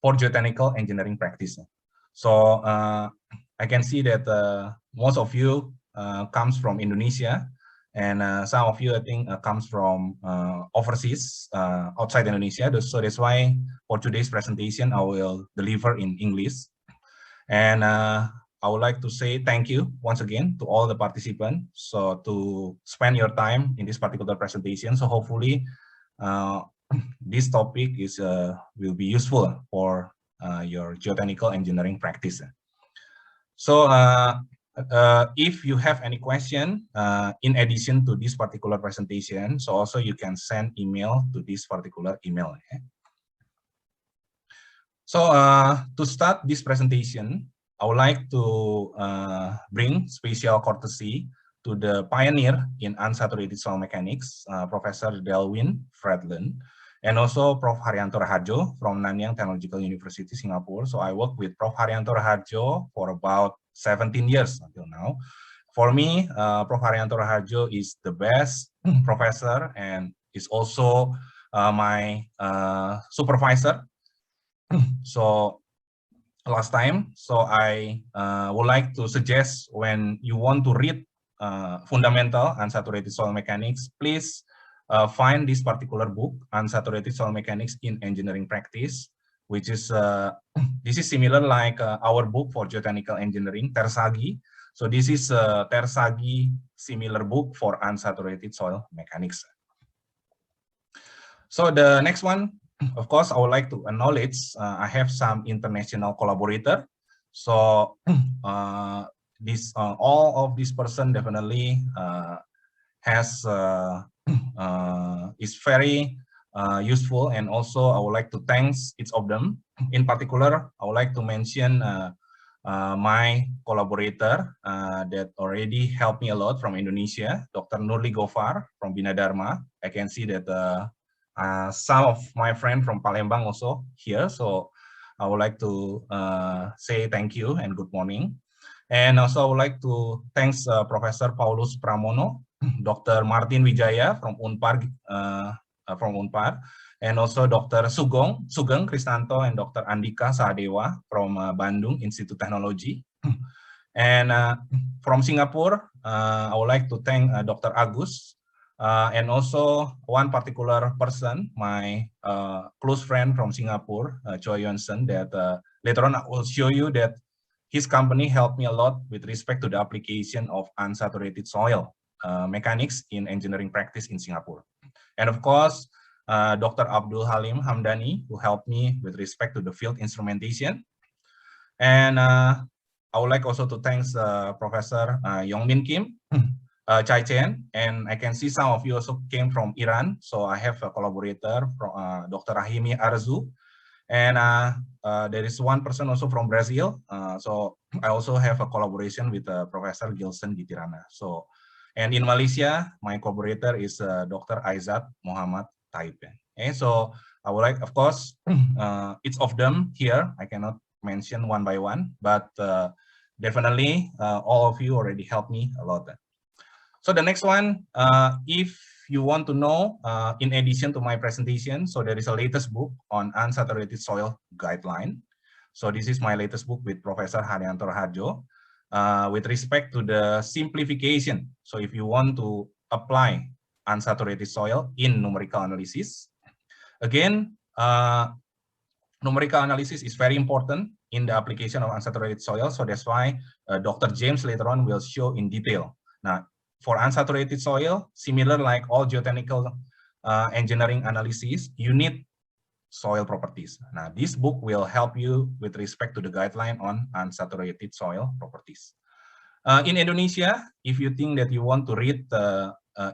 for geotechnical engineering practice. So I can see that most of you comes from Indonesia, and some of you I think comes from overseas, outside Indonesia. So that's why for today's presentation I will deliver in English. And I would like to say thank you once again to all the participants so to spend your time in this particular presentation. So hopefully this topic is will be useful for your geotechnical engineering practice. So if you have any question in addition to this particular presentation, so also you can send email to this particular email. So to start this presentation, I would like to bring special courtesy to the pioneer in unsaturated soil mechanics, Professor Delwin Fredlund, and also Prof. Haryanto Raharjo from Nanyang Technological University, Singapore. So I work with Prof. Haryanto Raharjo for about 17 years until now. For me, Prof. Haryanto Raharjo is the best professor and is also my supervisor. So last time, so I would like to suggest when you want to read fundamental unsaturated soil mechanics, please find this particular book, Unsaturated Soil Mechanics in Engineering Practice, which is this is similar like our book for geotechnical engineering, Tersagi. So this is a Tersagi similar book for unsaturated soil mechanics. So the next one, of course, I would like to acknowledge I have some international collaborator. So this all of this person definitely has is very useful, and also I would like to thank each of them. In particular, I would like to mention my collaborator that already helped me a lot from Indonesia, Dr. Nurli Gofar from Bina Dharma. I can see that some of my friends from Palembang also here, so I would like to say thank you and good morning. And also I would like to thank Professor Paulus Pramono, Dr. Martin Wijaya from Unpar, and also Dr. Sugeng Kristanto and Dr. Andika Sahadewa from Bandung Institute Technology. And from Singapore, I would like to thank Dr. Agus, and also one particular person, my close friend from Singapore, Choi Yonsen, that later on I will show you that his company helped me a lot with respect to the application of unsaturated soil mechanics in engineering practice in Singapore. And of course, Dr. Abdul Halim Hamdani, who helped me with respect to the field instrumentation. And I would like also to thank Professor Yongmin Kim, Chai Chen, and I can see some of you also came from Iran. So I have a collaborator from Dr. Rahimi Arzu, and there is one person also from Brazil. So I also have a collaboration with Professor Gilson Gitirana. So, and in Malaysia, my collaborator is Dr. Aizat Muhammad Taipen. Okay, so I would like, of course, each of them here, I cannot mention one by one, but definitely all of you already helped me a lot. So the next one, if you want to know, in addition to my presentation, so there is a latest book on unsaturated soil guideline. So this is my latest book with Professor Haryanto Raharjo with respect to the simplification. So if you want to apply unsaturated soil in numerical analysis, again, numerical analysis is very important in the application of unsaturated soil. So that's why Dr. James later on will show in detail. Now, for unsaturated soil, similar like all geotechnical engineering analysis, you need soil properties. Now, this book will help you with respect to the guideline on unsaturated soil properties. In Indonesia, if you think that you want to read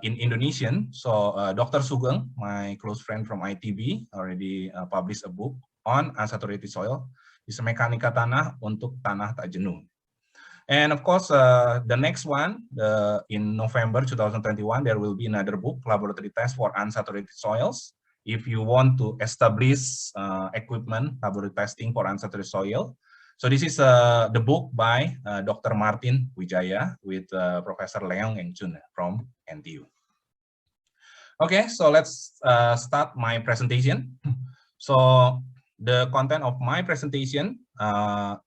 in Indonesian, so Dr. Sugeng, my close friend from ITB, already published a book on unsaturated soil. It's Mekanika Tanah untuk Tanah Tak Jenuh. And of course, the next one, in November 2021, there will be another book, Laboratory Test for Unsaturated Soils. If you want to establish equipment, laboratory testing for unsaturated soil. So this is the book by Dr. Martin Wijaya with Professor Leong Engchun from NTU. Okay, so let's start my presentation. So the content of my presentation,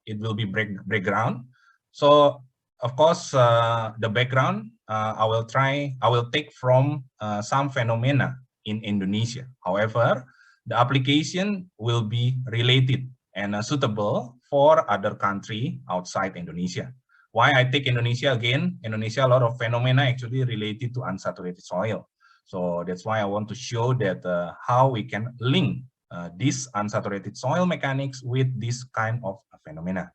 it will be background. So of course, the background, I will take from some phenomena in Indonesia. However, the application will be related and suitable for other country outside Indonesia. Why I take Indonesia again? Indonesia, a lot of phenomena actually related to unsaturated soil. So that's why I want to show that how we can link this unsaturated soil mechanics with this kind of phenomena.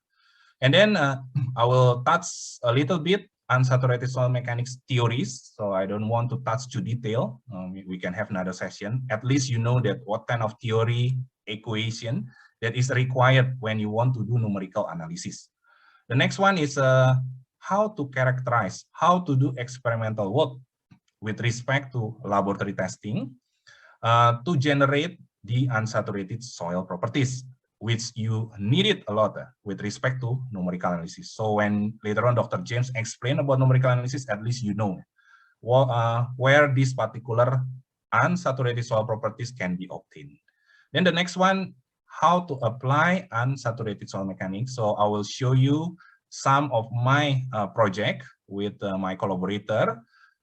And then I will touch a little bit unsaturated soil mechanics theories. So I don't want to touch too detail. We can have another session. At least you know that what kind of theory equation that is required when you want to do numerical analysis. The next one is how to characterize, how to do experimental work with respect to laboratory testing to generate the unsaturated soil properties, which you needed a lot with respect to numerical analysis. So when later on Dr. James explained about numerical analysis, at least you know where these particular unsaturated soil properties can be obtained. Then the next one, how to apply unsaturated soil mechanics. So I will show you some of my project with my collaborator,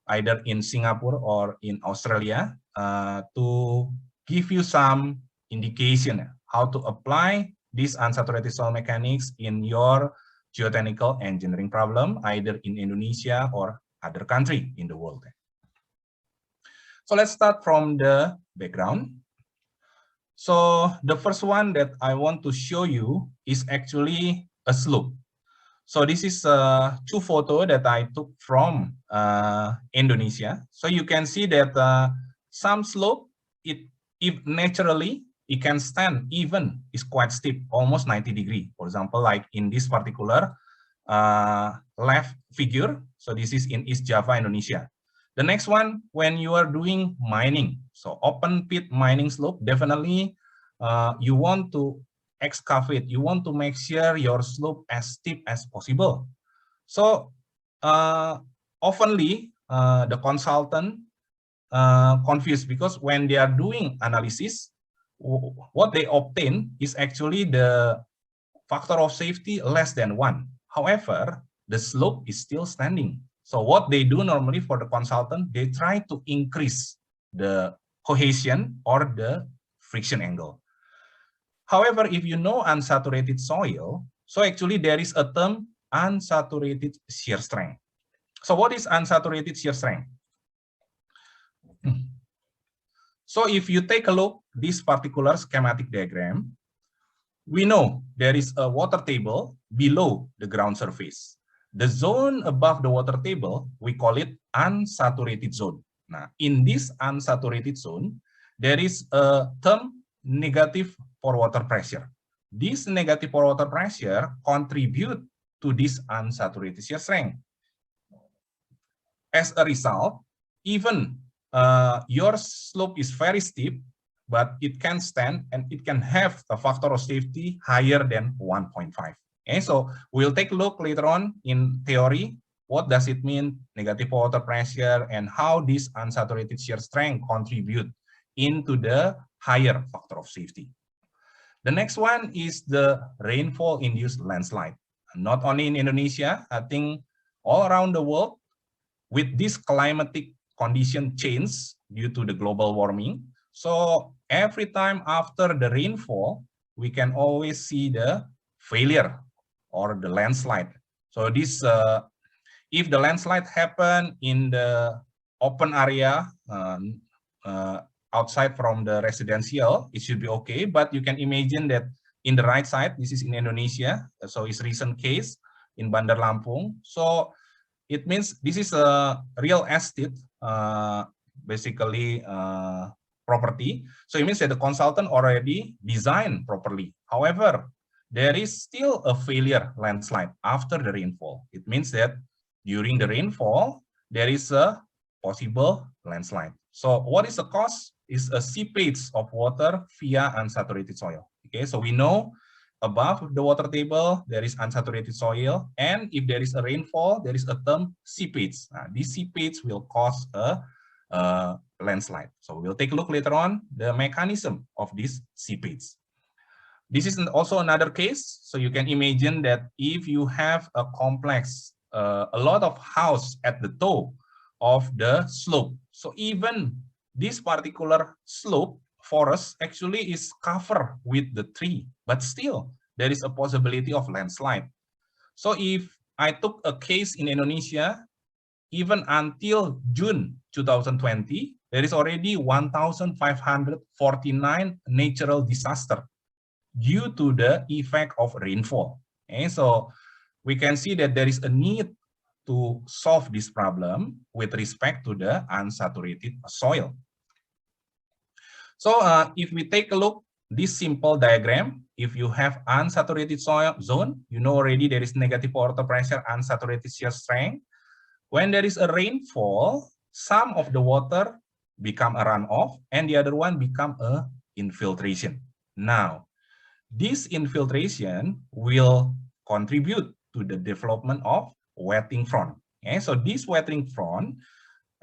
either in Singapore or in Australia, to give you some indication how to apply this unsaturated soil mechanics in your geotechnical engineering problem, either in Indonesia or other country in the world. So let's start from the background. So the first one that I want to show you is actually a slope. So this is two photos that I took from Indonesia. So you can see that some slope, if naturally, it can stand even is quite steep, almost 90 degrees. For example, like in this particular left figure. So this is in East Java, Indonesia. The next one, when you are doing mining, so open pit mining slope, definitely you want to excavate, you want to make sure your slope as steep as possible. So oftenly the consultant confused because when they are doing analysis, what they obtain is actually the factor of safety less than 1. However, the slope is still standing. So what they do normally for the consultant, they try to increase the cohesion or the friction angle. However, if you know unsaturated soil, so actually there is a term unsaturated shear strength. So what is unsaturated shear strength? So if you take a look this particular schematic diagram, we know there is a water table below the ground surface. The zone above the water table, we call it unsaturated zone. Now, in this unsaturated zone, there is a term negative for water pressure. This negative for water pressure contribute to this unsaturated shear strength. As a result, even your slope is very steep, but it can stand and it can have a factor of safety higher than 1.5. Okay, so we'll take a look later on in theory, what does it mean, negative water pressure, and how this unsaturated shear strength contribute into the higher factor of safety. The next one is the rainfall-induced landslide. Not only in Indonesia, I think all around the world, with this climatic condition change due to the global warming, so every time after the rainfall, we can always see the failure or the landslide. So this, if the landslide happen in the open area outside from the residential, it should be okay. But you can imagine that in the right side, this is in Indonesia. So it's recent case in Bandar Lampung. So it means this is a real estate, basically property. So it means that the consultant already designed properly. However, there is still a failure landslide after the rainfall. It means that during the rainfall, there is a possible landslide. So what is the cause? Is a seepage of water via unsaturated soil. Okay, so we know above the water table, there is unsaturated soil. And if there is a rainfall, there is a term seepage. This seepage will cause a landslide. So we'll take a look later on the mechanism of this seepage. This is also another case. So you can imagine that if you have a complex, a lot of house at the top of the slope. So even this particular slope forest actually is covered with the tree, but still there is a possibility of landslide. So if I took a case in Indonesia, even until June 2020, there is already 1,549 natural disaster due to the effect of rainfall. Okay, so we can see that there is a need to solve this problem with respect to the unsaturated soil. So if we take a look this simple diagram, if you have unsaturated soil zone, you know already there is negative water pressure, unsaturated shear strength. When there is a rainfall, some of the water become a runoff and the other one become a infiltration. Now, this infiltration will contribute to the development of wetting front. Okay, so this wetting front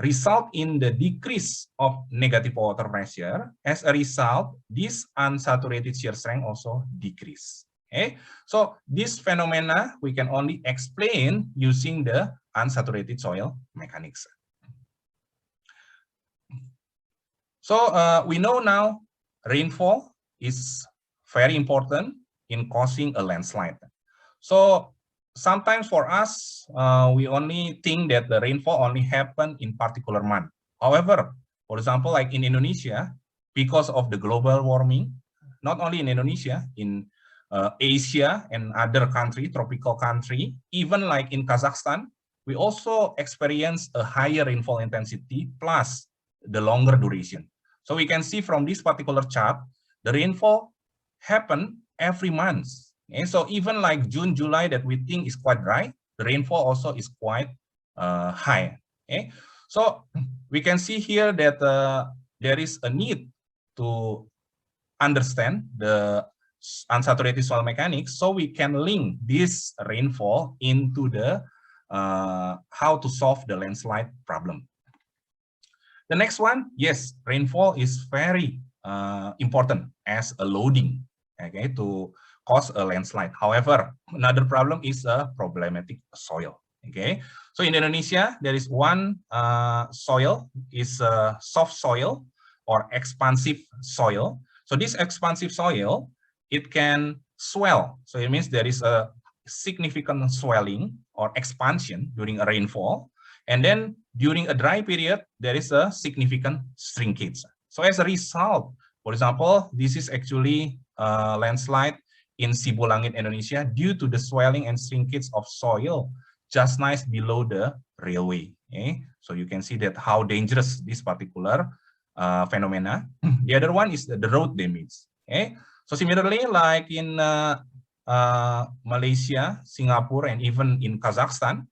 result in the decrease of negative water pressure. As a result, this unsaturated shear strength also decrease. Okay, so this phenomena we can only explain using the unsaturated soil mechanics. So we know now rainfall is very important in causing a landslide. So sometimes for us, we only think that the rainfall only happen in particular month. However, for example, like in Indonesia, because of the global warming, not only in Indonesia, in Asia and other country, tropical country, even like in Kazakhstan, we also experience a higher rainfall intensity plus the longer duration. So we can see from this particular chart, the rainfall happen every month. Okay? So even like June, July that we think is quite dry, the rainfall also is quite high. Okay? So we can see here that there is a need to understand the unsaturated soil mechanics, so we can link this rainfall into the how to solve the landslide problem. The next one, yes, rainfall is very important as a loading, okay, to cause a landslide. However, another problem is a problematic soil. Okay, so in Indonesia, there is one soil is soft soil or expansive soil. So this expansive soil, it can swell. So it means there is a significant swelling or expansion during a rainfall. And then during a dry period, there is a significant shrinkage. So as a result, for example, this is actually a landslide in Sibulangit, Indonesia, due to the swelling and shrinkage of soil just nice below the railway. Okay? So you can see that how dangerous this particular phenomena. The other one is the road damage. Okay? So similarly, like in Malaysia, Singapore, and even in Kazakhstan,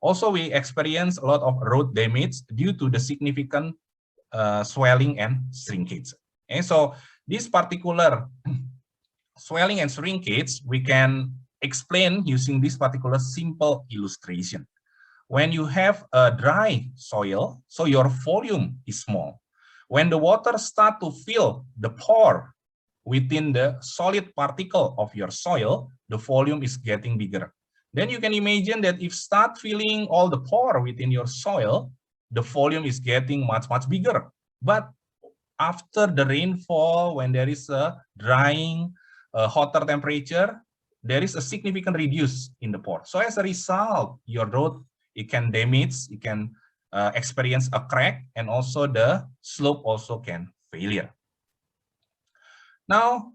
also we experience a lot of road damage due to the significant swelling and shrinkage. Okay? So this particular swelling and shrinkage, we can explain using this particular simple illustration. When you have a dry soil, so your volume is small. When the water start to fill the pore within the solid particle of your soil, the volume is getting bigger. Then you can imagine that if start filling all the pore within your soil, the volume is getting much, much bigger. But after the rainfall, when there is a drying, hotter temperature, there is a significant reduce in the pore. So as a result, your road, it can damage, it can experience a crack, and also the slope also can failure. Now,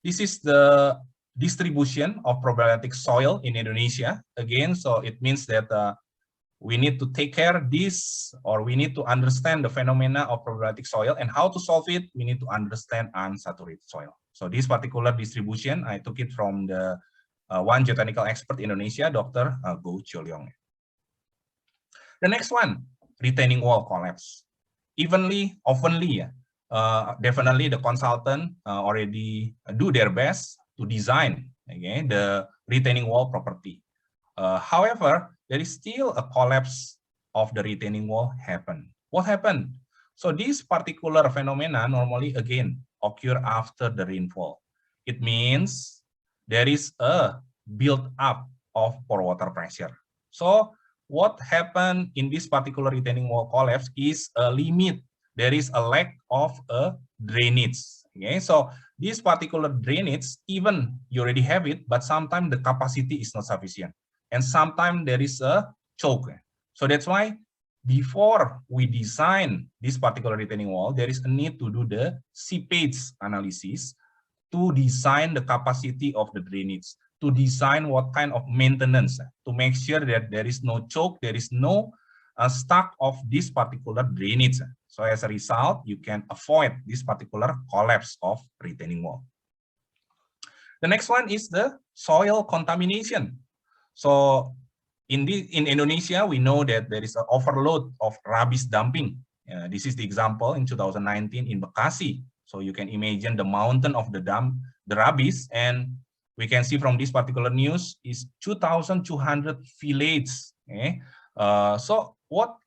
this is the distribution of problematic soil in Indonesia. Again, so it means that we need to take care of this, or we need to understand the phenomena of problematic soil, and how to solve it, we need to understand unsaturated soil. So this particular distribution, I took it from the one geotechnical expert in Indonesia, Dr. Goh Chul-yong. The next one, retaining wall collapse. Oftenly, definitely the consultant already do their best to design, okay, the retaining wall property. However, there is still a collapse of the retaining wall happen. What happened? So this particular phenomena normally again occur after the rainfall. It means there is a build-up of pore water pressure. So what happened in this particular retaining wall collapse is a limit. There is a lack of a drainage. Okay, so this particular drainage, even you already have it, but sometimes the capacity is not sufficient, and sometimes there is a choke. So that's why before we design this particular retaining wall, there is a need to do the seepage analysis to design the capacity of the drainage, to design what kind of maintenance, to make sure that there is no choke, there is no stuck of this particular drainage. So as a result, you can avoid this particular collapse of retaining wall. The next one is the soil contamination. So in Indonesia, we know that there is an overload of rubbish dumping. This is the example in 2019 in Bekasi. So you can imagine the mountain of the rubbish, and we can see from this particular news is 2,200 villages. Okay? So what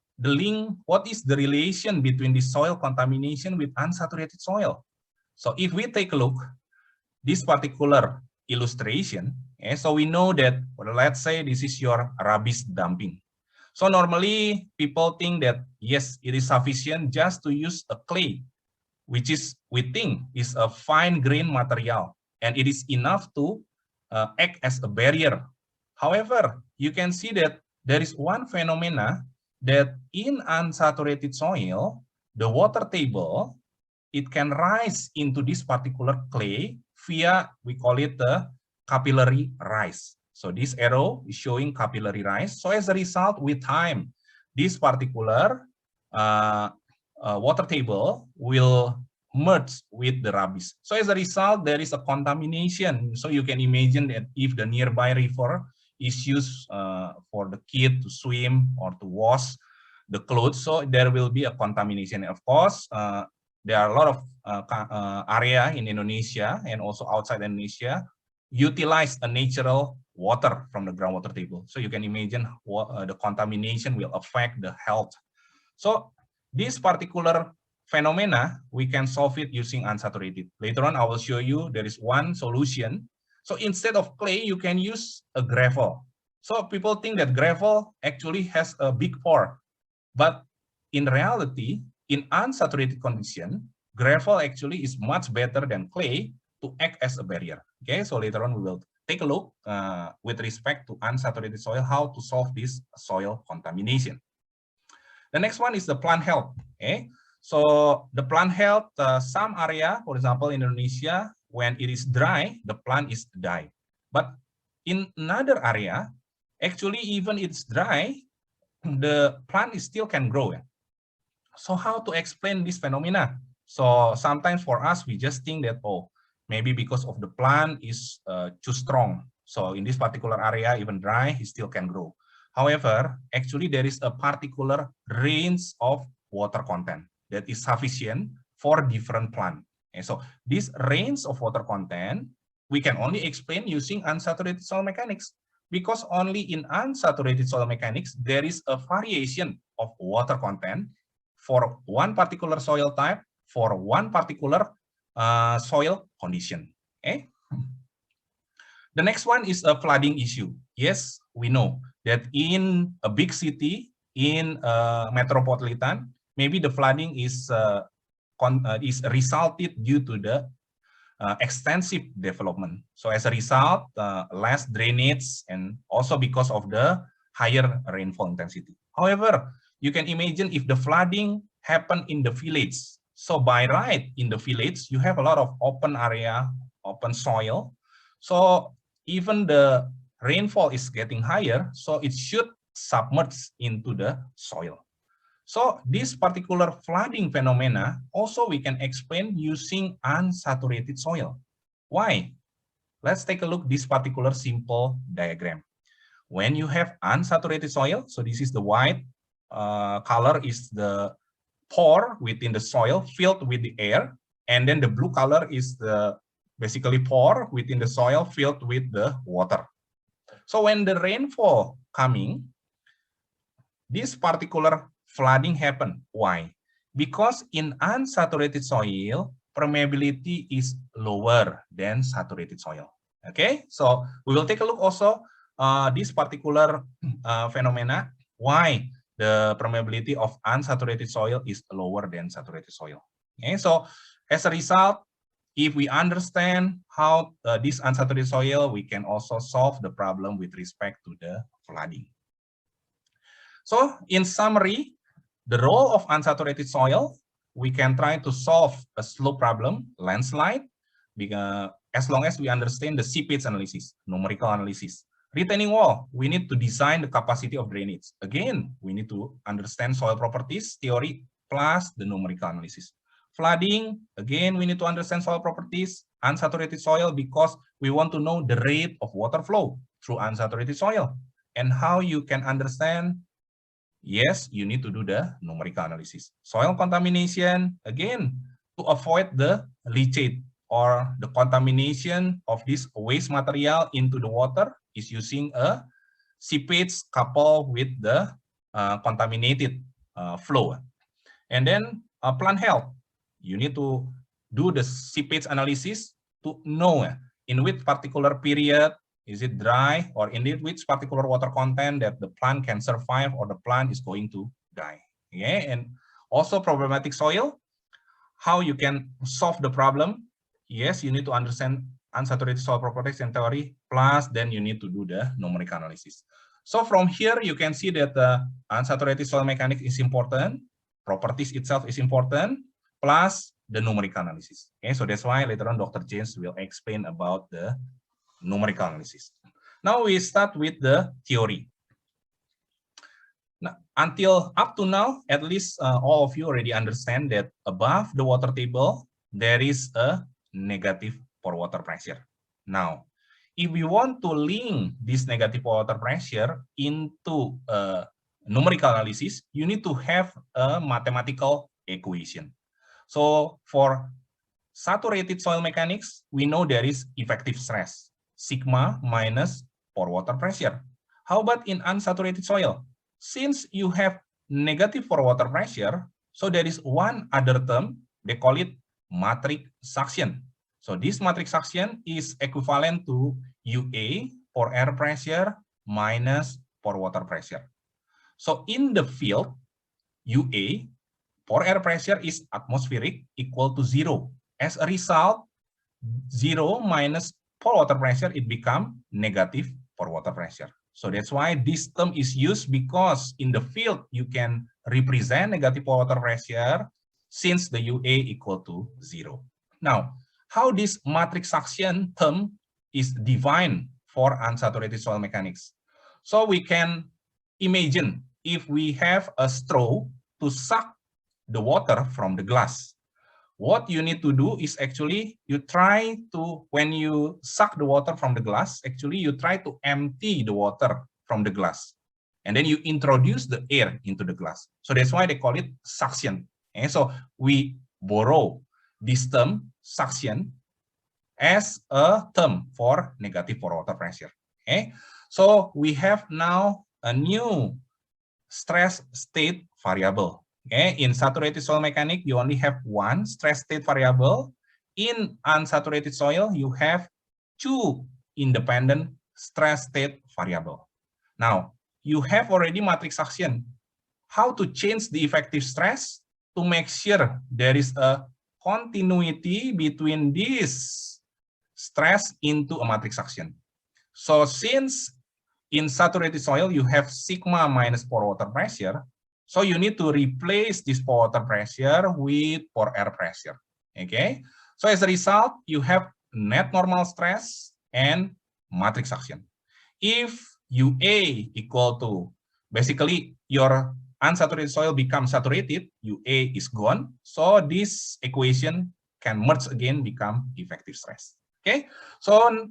is the relation between the soil contamination with unsaturated soil? So if we take a look, this particular illustration, okay, so we know that, well, let's say this is your rubbish dumping. So normally people think that, yes, it is sufficient just to use a clay, which is, we think, is a fine grain material, and it is enough to act as a barrier. However, you can see that there is one phenomena that in unsaturated soil, the water table, it can rise into this particular clay via, we call it the capillary rise. So this arrow is showing capillary rise. So as a result, with time, this particular water table will merge with the rubbish. So as a result, there is a contamination. So you can imagine that if the nearby river is used for the kid to swim or to wash the clothes, so there will be a contamination. Of course, there are a lot of area in Indonesia and also outside Indonesia utilize a natural water from the groundwater table. So you can imagine what the contamination will affect the health. So this particular phenomena, we can solve it using unsaturated. Later on, I will show you there is one solution. So instead of clay, you can use a gravel. So people think that gravel actually has a big pore, but in reality, in unsaturated condition, gravel actually is much better than clay to act as a barrier. Okay, so later on we will take a look with respect to unsaturated soil, how to solve this soil contamination. The next one is the plant health. Okay, so the plant health, some area, for example, in Indonesia, when it is dry, the plant is die. But in another area, actually, even it's dry, the plant is still can grow. So how to explain this phenomena? So sometimes for us, we just think that, oh, maybe because of the plant is too strong. So in this particular area, even dry, it still can grow. However, actually there is a particular range of water content that is sufficient for different plant. And so this range of water content, we can only explain using unsaturated soil mechanics, because only in unsaturated soil mechanics, there is a variation of water content for one particular soil type, for one particular soil condition. Okay. The next one is a flooding issue. Yes, we know that in a big city, in a metropolitan, maybe the flooding is resulted due to the extensive development. So as a result, less drainage, and also because of the higher rainfall intensity. However, you can imagine if the flooding happened in the village. So by right, in the village, you have a lot of open area, open soil. So even the rainfall is getting higher, so it should submerge into the soil. So this particular flooding phenomena also we can explain using unsaturated soil. Why? Let's take a look at this particular simple diagram. When you have unsaturated soil, so this is the white color is the pore within the soil filled with the air, and then the blue color is the basically pore within the soil filled with the water. So when the rainfall coming, this particular flooding happen. Why? Because in unsaturated soil, permeability is lower than saturated soil. Okay, so we will take a look also this particular phenomena, why the permeability of unsaturated soil is lower than saturated soil. Okay, so as a result, if we understand how this unsaturated soil, we can also solve the problem with respect to the flooding. So in summary, the role of unsaturated soil, we can try to solve a slope problem, landslide, because as long as we understand the seepage analysis, numerical analysis. Retaining wall, we need to design the capacity of drainage. Again, we need to understand soil properties, theory, plus the numerical analysis. Flooding, again, we need to understand soil properties, unsaturated soil, because we want to know the rate of water flow through unsaturated soil. And how you can understand, yes, you need to do the numerical analysis. Soil contamination, again, to avoid the leachate or the contamination of this waste material into the water is using a seepage coupled with the contaminated flow. And then plant health, you need to do the seepage analysis to know in which particular period, is it dry, or in which particular water content that the plant can survive or the plant is going to die. Okay, and also problematic soil, how you can solve the problem. Yes, you need to understand unsaturated soil properties and theory, plus then you need to do the numerical analysis. So from here, you can see that the unsaturated soil mechanics is important, properties itself is important, plus the numerical analysis. Okay, so that's why later on Dr. James will explain about the numerical analysis. Now we start with the theory. Now, until up to now, at least all of you already understand that above the water table, there is a negative pore water pressure. Now, if we want to link this negative water pressure into numerical analysis, you need to have a mathematical equation. So for saturated soil mechanics, we know there is effective stress, sigma minus pore water pressure. How about in unsaturated soil? Since you have negative pore water pressure, so there is one other term, they call it matrix suction. So this matrix suction is equivalent to UA, pore air pressure, minus pore water pressure. So in the field, UA, pore air pressure is atmospheric, equal to 0. As a result, 0 minus pore water pressure, it becomes negative pore water pressure. So that's why this term is used, because in the field, you can represent negative pore water pressure since the UA equal to 0. Now, how this matrix suction term is defined for unsaturated soil mechanics? So we can imagine if we have a straw to suck the water from the glass. What you need to do is actually you try to, when you suck the water from the glass, actually you try to empty the water from the glass. And then you introduce the air into the glass. So that's why they call it suction. And so we borrow this term, suction, as a term for negative pore water pressure. Okay, so we have now a new stress state variable. Okay, in saturated soil mechanics, you only have one stress state variable. In unsaturated soil, you have two independent stress state variable. Now, you have already matrix suction. How to change the effective stress to make sure there is a continuity between this stress into a matrix suction. So since in saturated soil, you have sigma minus pore water pressure, so you need to replace this pore water pressure with pore air pressure. Okay, so as a result, you have net normal stress and matrix suction. If UA equal to, basically your unsaturated soil becomes saturated, UA is gone. So this equation can merge again, become effective stress. Okay, so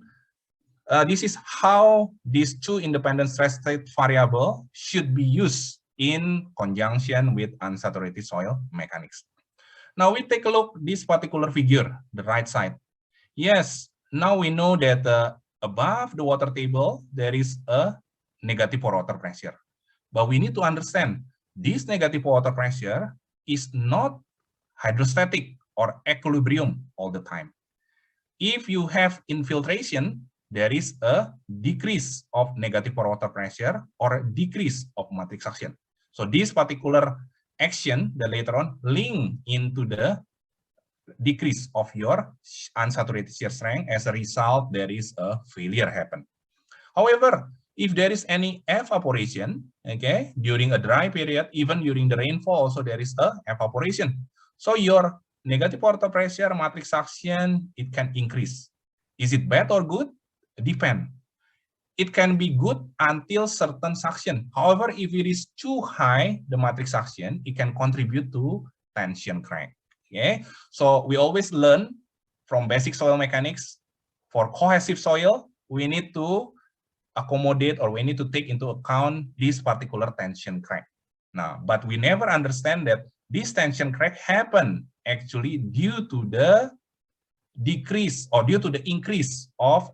this is how these two independent stress state variable should be used in conjunction with unsaturated soil mechanics. Now we take a look at this particular figure, the right side. Yes, now we know that above the water table, there is a negative pore water pressure. But we need to understand this negative pore water pressure is not hydrostatic or equilibrium all the time. If you have infiltration, there is a decrease of negative pore water pressure or a decrease of matrix suction. So this particular action that later on link into the decrease of your unsaturated shear strength. As a result, there is a failure happen. However, if there is any evaporation, okay, during a dry period, even during the rainfall, also there is a evaporation. So your negative water pressure, matrix suction, it can increase. Is it bad or good? Depend. It can be good until certain suction. However, if it is too high, the matrix suction, it can contribute to tension crack. Okay, so we always learn from basic soil mechanics. For cohesive soil, we need to accommodate, or we need to take into account this particular tension crack. Now, but we never understand that this tension crack happen actually due to the decrease or due to the increase of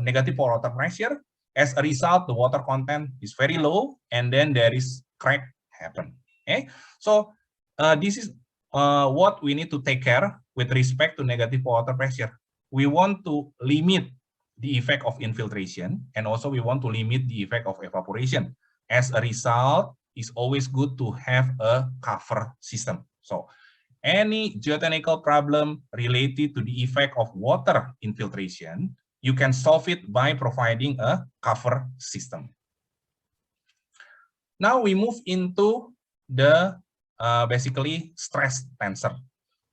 negative pore water pressure. As a result, the water content is very low, and then there is crack happen. Okay, so this is what we need to take care with respect to negative pore water pressure. We want to limit the effect of infiltration, and also we want to limit the effect of evaporation. As a result, it's always good to have a cover system. So any geotechnical problem related to the effect of water infiltration, you can solve it by providing a cover system. Now we move into the basically stress tensor.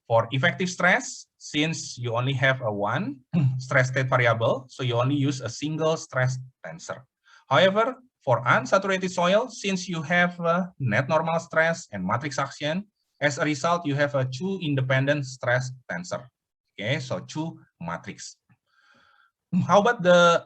For effective stress, since you only have a one stress state variable, so you only use a single stress tensor. However, for unsaturated soil, since you have net normal stress and matrix suction, as a result, you have a two independent stress tensor. Okay, so two matrix. How about the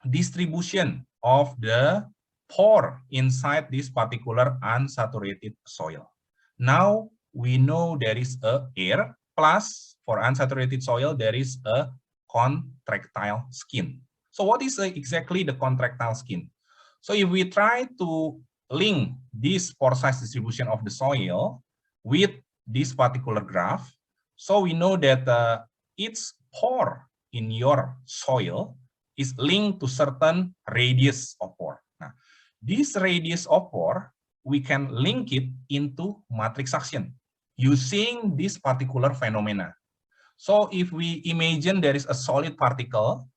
distribution of the pore inside this particular unsaturated soil? Now we know there is a air, plus for unsaturated soil there is a contractile skin. So what is exactly the contractile skin? So if we try to link this pore size distribution of the soil with this particular graph, so we know that each pore in your soil is linked to certain radius of pore. Now, this radius of pore, we can link it into matrix suction using this particular phenomena. So if we imagine there is a solid particle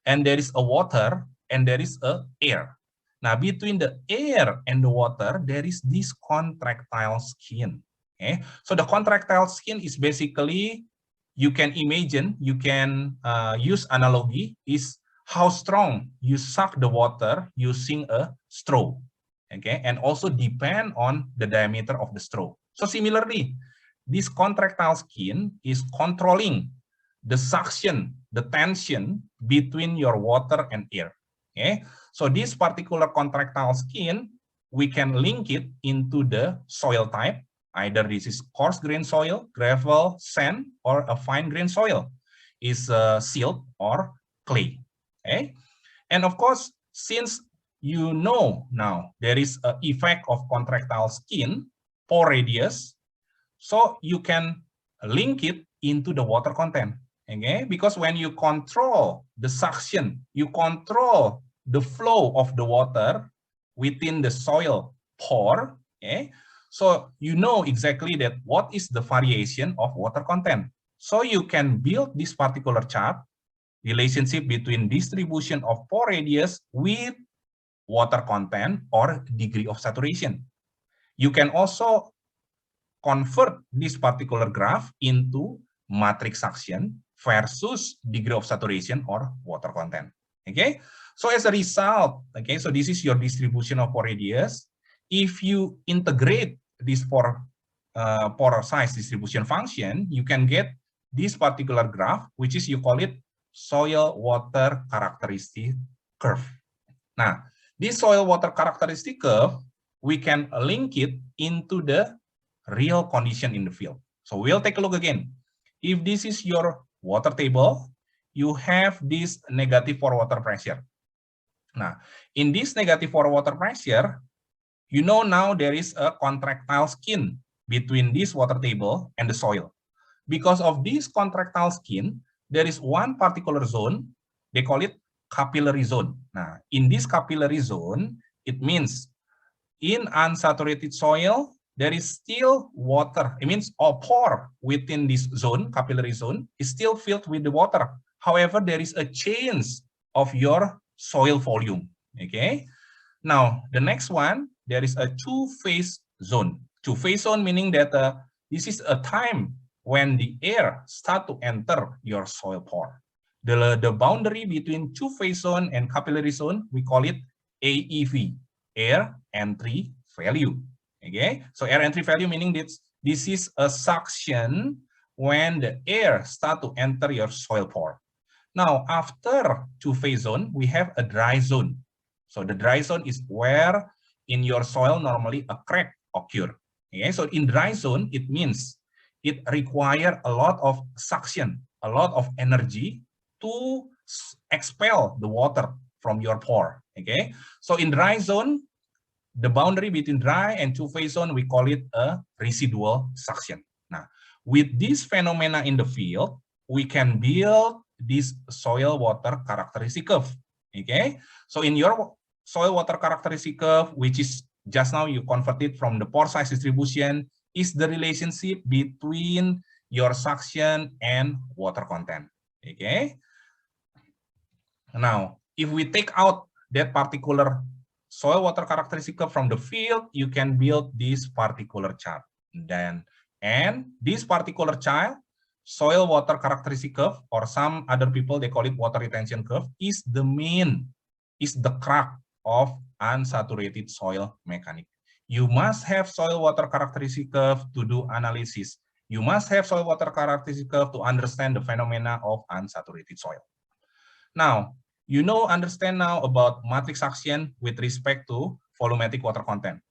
and there is a water and there is a air. Now between the air and the water, there is this contractile skin. Okay, so the contractile skin is basically, you can imagine, you can use analogy, is how strong you suck the water using a straw. Okay, and also depend on the diameter of the straw. So similarly, this contractile skin is controlling the suction, the tension between your water and air. Okay, so this particular contractile skin, we can link it into the soil type. Either this is coarse grain soil, gravel, sand, or a fine grain soil, is silt or clay. Okay, and of course, since you know now there is an effect of contractile skin, pore radius, so you can link it into the water content. Okay, because when you control the suction, you control the flow of the water within the soil pore. Okay, so you know exactly that what is the variation of water content. So you can build this particular chart, relationship between distribution of pore radius with water content or degree of saturation. You can also convert this particular graph into matrix suction versus degree of saturation or water content. Okay, so as a result, okay, so this is your distribution of pore radius. If you integrate this pore size distribution function, you can get this particular graph, which is, you call it soil water characteristic curve. Now, this soil water characteristic curve, we can link it into the real condition in the field. So we'll take a look again. If this is your water table, you have this negative pore water pressure. Now, in this negative pore water pressure, you know now there is a contractile skin between this water table and the soil. Because of this contractile skin, there is one particular zone, they call it capillary zone. Now, in this capillary zone, it means in unsaturated soil, there is still water. It means a pore within this zone, capillary zone, is still filled with the water. However, there is a change of your soil volume. Okay. Now, the next one, there is a two-phase zone. Two-phase zone meaning that this is a time when the air start to enter your soil pore. The boundary between two-phase zone and capillary zone, we call it AEV, air entry value. Okay, so air entry value meaning this is a suction when the air start to enter your soil pore. Now, after two-phase zone, we have a dry zone. So the dry zone is where in your soil normally a crack occur. Okay, so in dry zone, it means it requires a lot of suction, a lot of energy to expel the water from your pore. Okay, so in dry zone, the boundary between dry and two-phase zone, we call it a residual suction. Now, with this phenomena in the field, we can build this soil water characteristic curve. Okay, so in your soil water characteristic curve, which is just now you converted from the pore size distribution, is the relationship between your suction and water content. Okay. Now, if we take out that particular soil water characteristic curve from the field, you can build this particular chart. And this particular chart, soil water characteristic curve, or some other people, they call it water retention curve, is the crack of unsaturated soil mechanics. You must have soil water characteristic curve to do analysis. You must have soil water characteristic curve to understand the phenomena of unsaturated soil. Now, you understand now about matrix suction with respect to volumetric water content.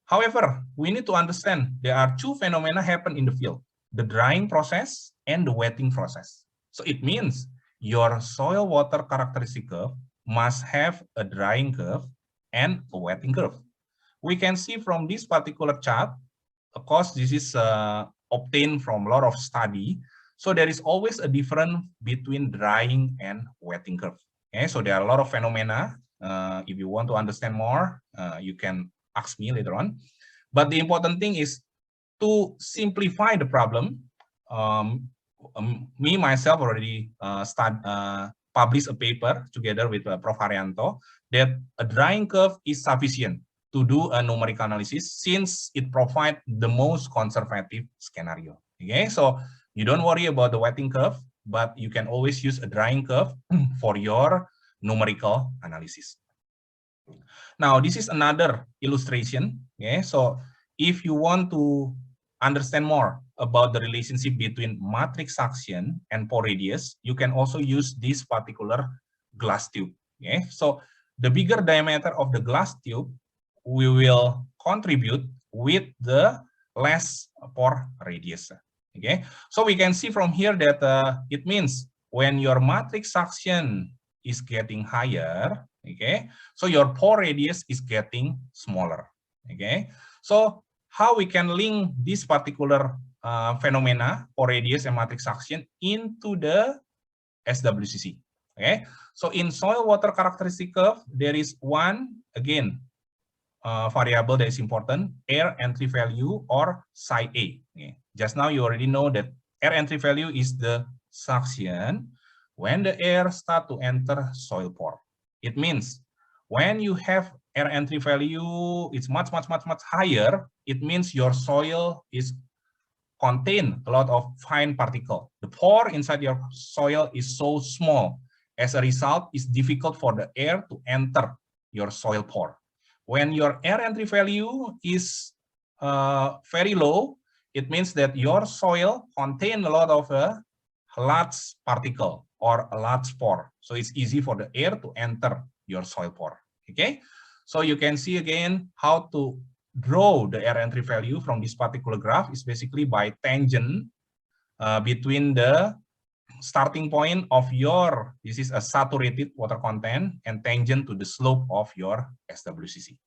However, we need to understand there are two phenomena happen in the field, the drying process and the wetting process. So it means your soil water characteristic curve must have a drying curve and a wetting curve. We can see from this particular chart, of course, this is obtained from a lot of study. So there is always a difference between drying and wetting curve. Okay, so there are a lot of phenomena. If you want to understand more, you can ask me later on. But the important thing is to simplify the problem. Me, myself, already published a paper together with Prof. Haryanto that a drying curve is sufficient to do a numerical analysis since it provides the most conservative scenario. Okay, so you don't worry about the wetting curve, but you can always use a drying curve for your numerical analysis. Now, this is another illustration. Okay, so if you want to understand more about the relationship between matrix suction and pore radius, you can also use this particular glass tube. Okay, so the bigger diameter of the glass tube, we will contribute with the less pore radius. Okay, so we can see from here that it means when your matrix suction is getting higher, okay, so your pore radius is getting smaller. Okay, so how we can link this particular phenomena, pore radius and matrix suction, into the SWCC. Okay, so in soil water characteristic curve, there is one, again, variable that is important, air entry value or psi A. Okay. Just now you already know that air entry value is the suction when the air start to enter soil pore. It means when you have air entry value, it's much higher, it means your soil is contain a lot of fine particle. The pore inside your soil is so small. As a result, it's difficult for the air to enter your soil pore. When your air entry value is very low, it means that your soil contains a lot of large particle or a large pore. So it's easy for the air to enter your soil pore. Okay, so you can see again how to draw the air entry value from this particular graph is basically by tangent between the starting point of your, this is a saturated water content, and tangent to the slope of your SWCC.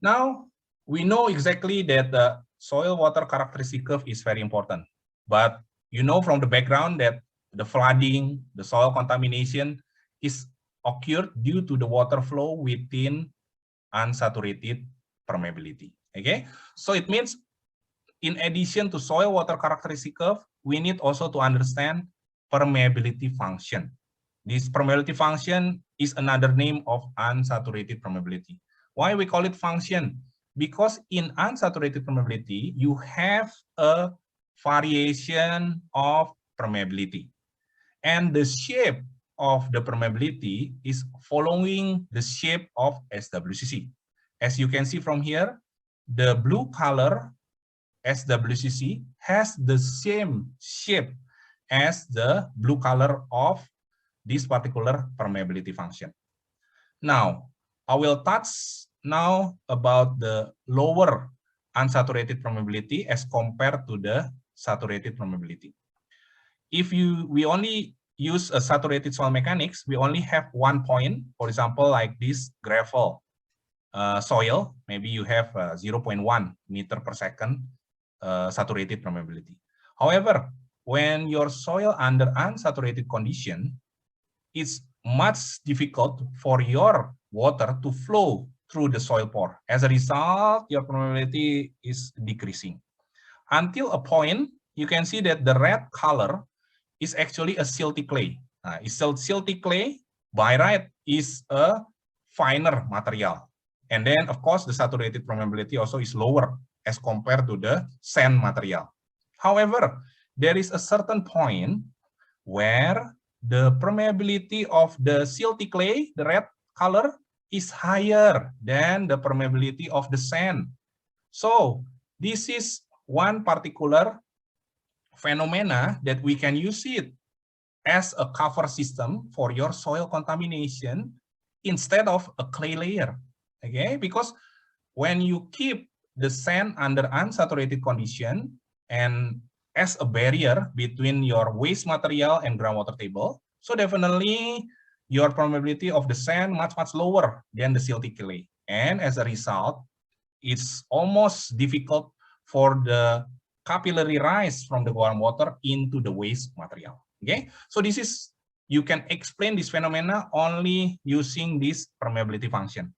Now, we know exactly that the soil water characteristic curve is very important, but you know from the background that the flooding, the soil contamination is occurred due to the water flow within unsaturated permeability. Okay, so it means in addition to soil water characteristic curve, we need also to understand permeability function. This permeability function is another name of unsaturated permeability. Why we call it function? Because in unsaturated permeability, you have a variation of permeability. And the shape of the permeability is following the shape of SWCC. As you can see from here, the blue color SWCC has the same shape as the blue color of this particular permeability function. Now, I will touch now about the lower unsaturated permeability as compared to the saturated permeability. If we only use a saturated soil mechanics, we only have one point, for example, like this gravel soil, maybe you have 0.1 meter per second saturated permeability. However, when your soil under unsaturated condition, it's much difficult for your water to flow through the soil pore. As a result, your permeability is decreasing. Until a point, you can see that the red color is actually a silty clay. Silty clay, by right, is a finer material. And then, of course, the saturated permeability also is lower as compared to the sand material. However, there is a certain point where the permeability of the silty clay, the red color, is higher than the permeability of the sand. So this is one particular phenomena that we can use it as a cover system for your soil contamination instead of a clay layer. Okay, because when you keep the sand under unsaturated condition and as a barrier between your waste material and groundwater table, so definitely your permeability of the sand much lower than the silty clay, and as a result, it's almost difficult for the capillary rise from the groundwater into the waste material. Okay, so this is, you can explain this phenomena only using this permeability function.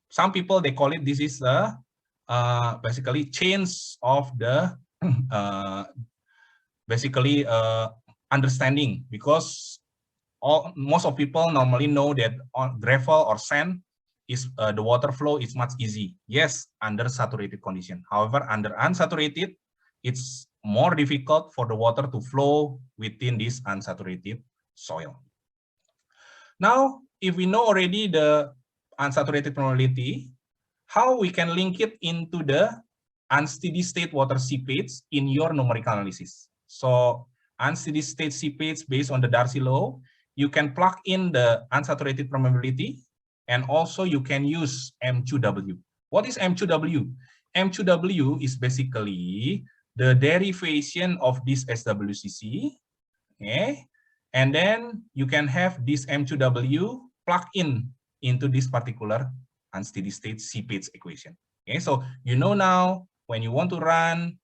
Some people, they call it, this is the basically change of the understanding, because most of people normally know that on gravel or sand is the water flow is much easy. Yes, under saturated condition. However, under unsaturated, it's more difficult for the water to flow within this unsaturated soil. Now, if we know already the unsaturated permeability, how we can link it into the unsteady state water seepage in your numerical analysis. So unsteady state seepage based on the Darcy law, you can plug in the unsaturated permeability, and also you can use M2W. What is M2W? M2W is basically the derivation of this SWCC, okay? And then you can have this M2W plug in into this particular unsteady state seepage equation. Okay, so you know now when you want to run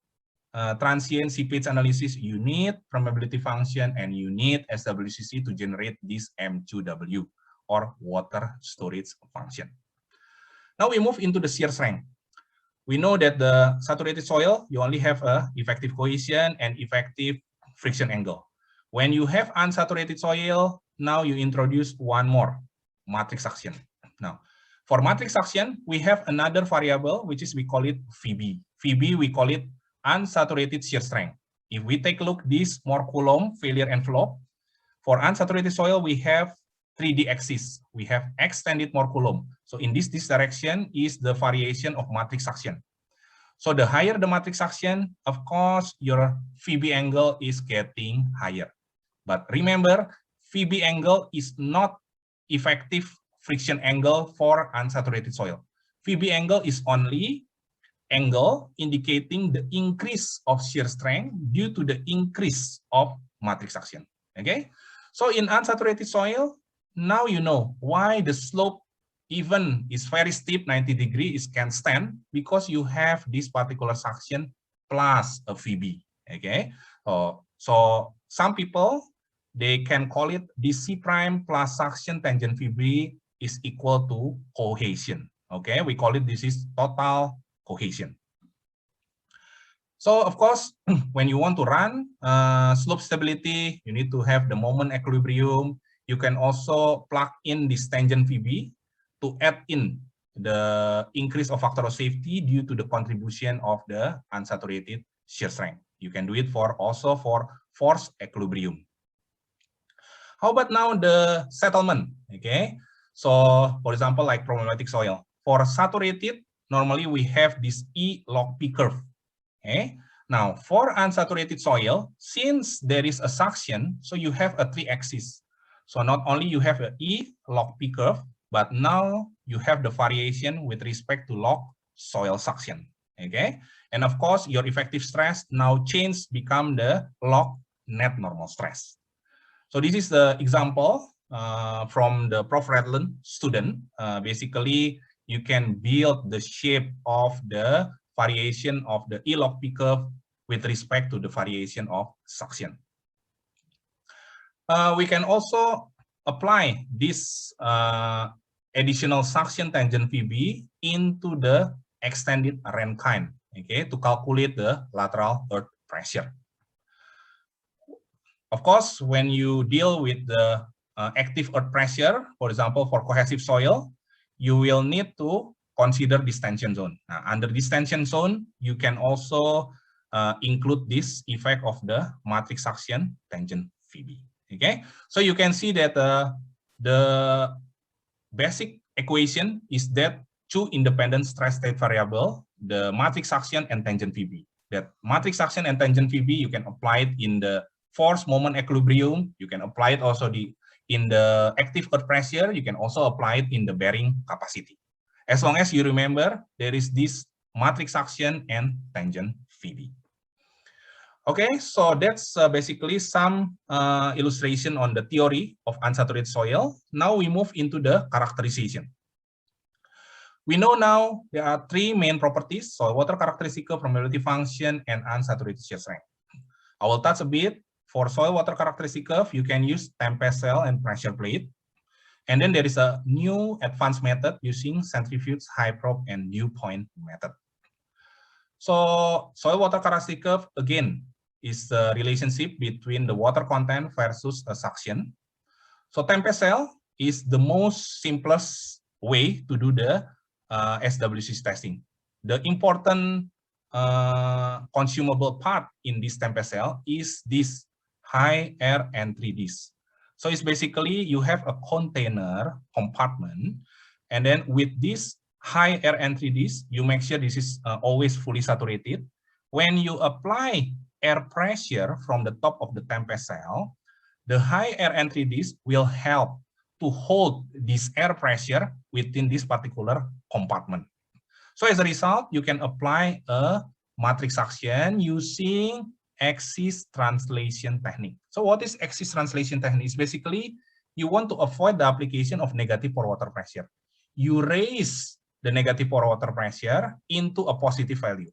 transient seepage analysis, you need permeability function and you need SWCC to generate this M2W or water storage function. Now we move into the shear strength. We know that the saturated soil, you only have a effective cohesion and effective friction angle. When you have unsaturated soil, now you introduce one more, matrix suction. Now, for matrix suction, we have another variable, which is we call it Phoebe. Phoebe, we call it unsaturated shear strength. If we take a look this Mohr Coulomb failure envelope, for unsaturated soil, we have 3D axis. We have extended Mohr Coulomb. So in this direction is the variation of matrix suction. So the higher the matrix suction, of course, your Phoebe angle is getting higher. But remember, Phoebe angle is not effective friction angle for unsaturated soil. Phoebe angle is only angle indicating the increase of shear strength due to the increase of matrix suction. Okay, so in unsaturated soil, now you know why the slope even is very steep, 90 degrees, it can stand because you have this particular suction plus a VB. Okay, so some people, they can call it DC prime plus suction tangent VB is equal to cohesion. Okay, we call it this is total cohesion. So of course, when you want to run slope stability, you need to have the moment equilibrium. You can also plug in this tangent VB to add in the increase of factor of safety due to the contribution of the unsaturated shear strength. You can do it for also for force equilibrium. How about now the settlement? Okay, so for example, like problematic soil. For saturated, normally we have this E log P curve. Okay, now for unsaturated soil, since there is a suction, so you have a 3-axis. So not only you have a E log P curve, but now you have the variation with respect to log soil suction. Okay, and of course your effective stress now change become the log net normal stress. So this is the example from the Prof. Redland student. Basically, you can build the shape of the variation of the E log P curve with respect to the variation of suction. We can also apply this additional suction tangent VB into the extended Rankine, okay, to calculate the lateral earth pressure. Of course, when you deal with the active earth pressure, for example, for cohesive soil, you will need to consider this tension zone. Now, under this tension zone, you can also include this effect of the matrix suction tangent VB. Okay, so you can see that the basic equation is that two independent stress state variable, the matrix suction and tangent VB. That matrix suction and tangent VB, you can apply it in the force moment equilibrium. You can apply it also in the active earth pressure. You can also apply it in the bearing capacity. As long as you remember, there is this matrix suction and tangent VB. Okay, so that's basically some illustration on the theory of unsaturated soil. Now we move into the characterization. We know now there are three main properties: soil water characteristic curve, permeability function, and unsaturated shear strength. I will touch a bit. For soil water characteristic curve, you can use tempest cell and pressure plate. And then there is a new advanced method using centrifuge, high probe, and dew point method. So soil water characteristic curve, again, is the relationship between the water content versus a suction. So tempest cell is the most simplest way to do the SWC testing. The important consumable part in this tempest cell is this high air entry disk. So it's basically you have a container compartment, and then with this high air entry disk, you make sure this is always fully saturated. When you apply air pressure from the top of the tempest cell, the high air entry disk will help to hold this air pressure within this particular compartment. So as a result, you can apply a matrix suction using axis translation technique. So what is axis translation technique? It's basically you want to avoid the application of negative pore water pressure. You raise the negative pore water pressure into a positive value.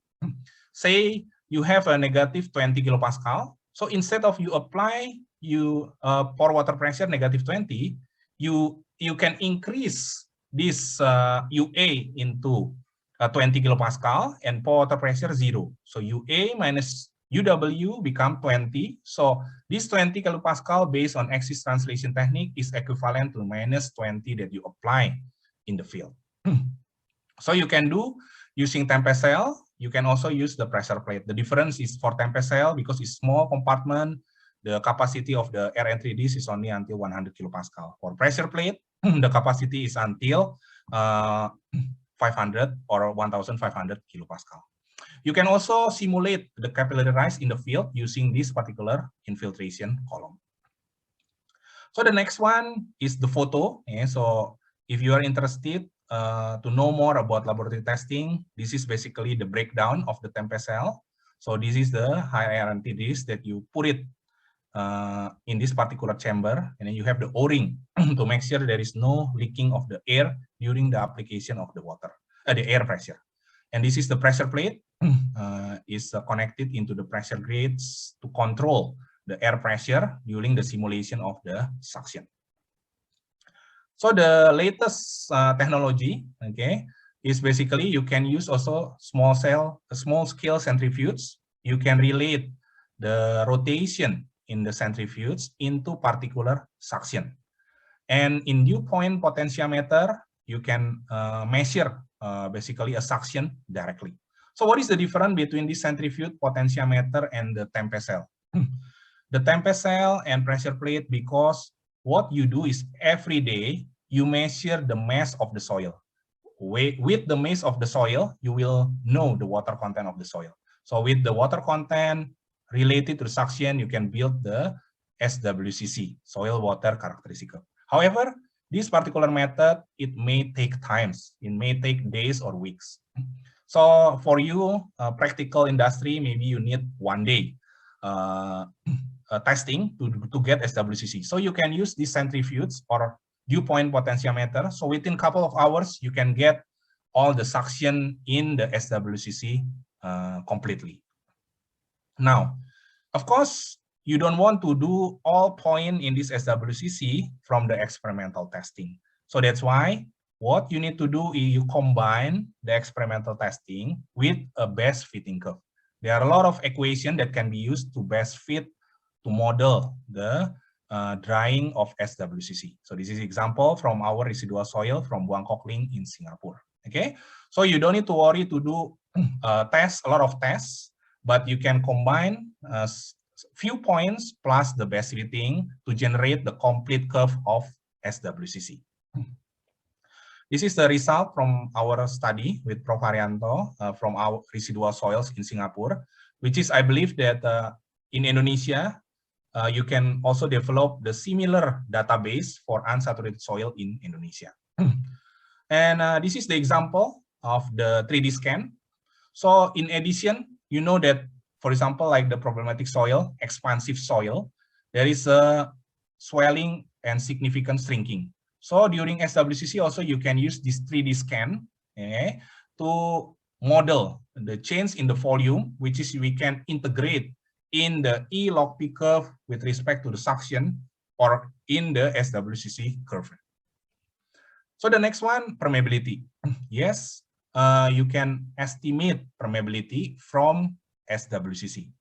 Say you have a negative 20 kilopascal. So instead of you apply pore water pressure negative 20, you can increase this UA into 20 kilopascal and pore water pressure 0. So UA minus UW become 20. So this 20 kilopascal based on axis translation technique is equivalent to minus 20 that you apply in the field. So you can do using tempest cell. You can also use the pressure plate. The difference is for tempest cell, because it's small compartment, the capacity of the air entry disk is only until 100 kilopascal. For pressure plate, the capacity is until 500 or 1,500 kilopascal. You can also simulate the capillary rise in the field using this particular infiltration column. So the next one is the photo. So if you are interested to know more about laboratory testing, this is basically the breakdown of the tempest cell. So this is the high air entry disk that you put it in this particular chamber, and then you have the O-ring to make sure there is no leaking of the air during the application of the water, the air pressure. And this is the pressure plate is connected into the pressure gauge to control the air pressure during the simulation of the suction. So the latest technology, okay, is basically you can use also small scale centrifuge. You can relate the rotation in the centrifuge into particular suction. And in dew point potentiometer, you can measure basically a suction directly. So what is the difference between the centrifuge potentiometer and the Tempest cell? The Tempest cell and pressure plate, because what you do is every day you measure the mass of the soil. With the mass of the soil, you will know the water content of the soil. So with the water content related to suction, you can build the SWCC, soil water characteristic. However, this particular method, it may take times. It may take days or weeks. So for you, practical industry, maybe you need 1 day testing to get SWCC. So you can use this centrifuge or dew point potentiometer. So within a couple of hours, you can get all the suction in the SWCC completely. Now, of course, you don't want to do all point in this SWCC from the experimental testing. So that's why what you need to do is you combine the experimental testing with a best fitting curve. There are a lot of equations that can be used to best fit to model the drying of SWCC. So this is example from our residual soil from Buangkok Link in Singapore. Okay, so you don't need to worry to do a lot of tests, but you can combine few points plus the best fitting to generate the complete curve of SWCC. This is the result from our study with Prof. Haryanto from our residual soils in Singapore, which is, I believe that in Indonesia, you can also develop the similar database for unsaturated soil in Indonesia. And this is the example of the 3D scan. So in addition, you know that, for example, like the problematic soil, expansive soil, there is a swelling and significant shrinking. So during SWCC also you can use this 3D scan to model the change in the volume, which is we can integrate in the E log P curve with respect to the suction or in the SWCC curve. So the next one, permeability. Yes, you can estimate permeability from SWCC.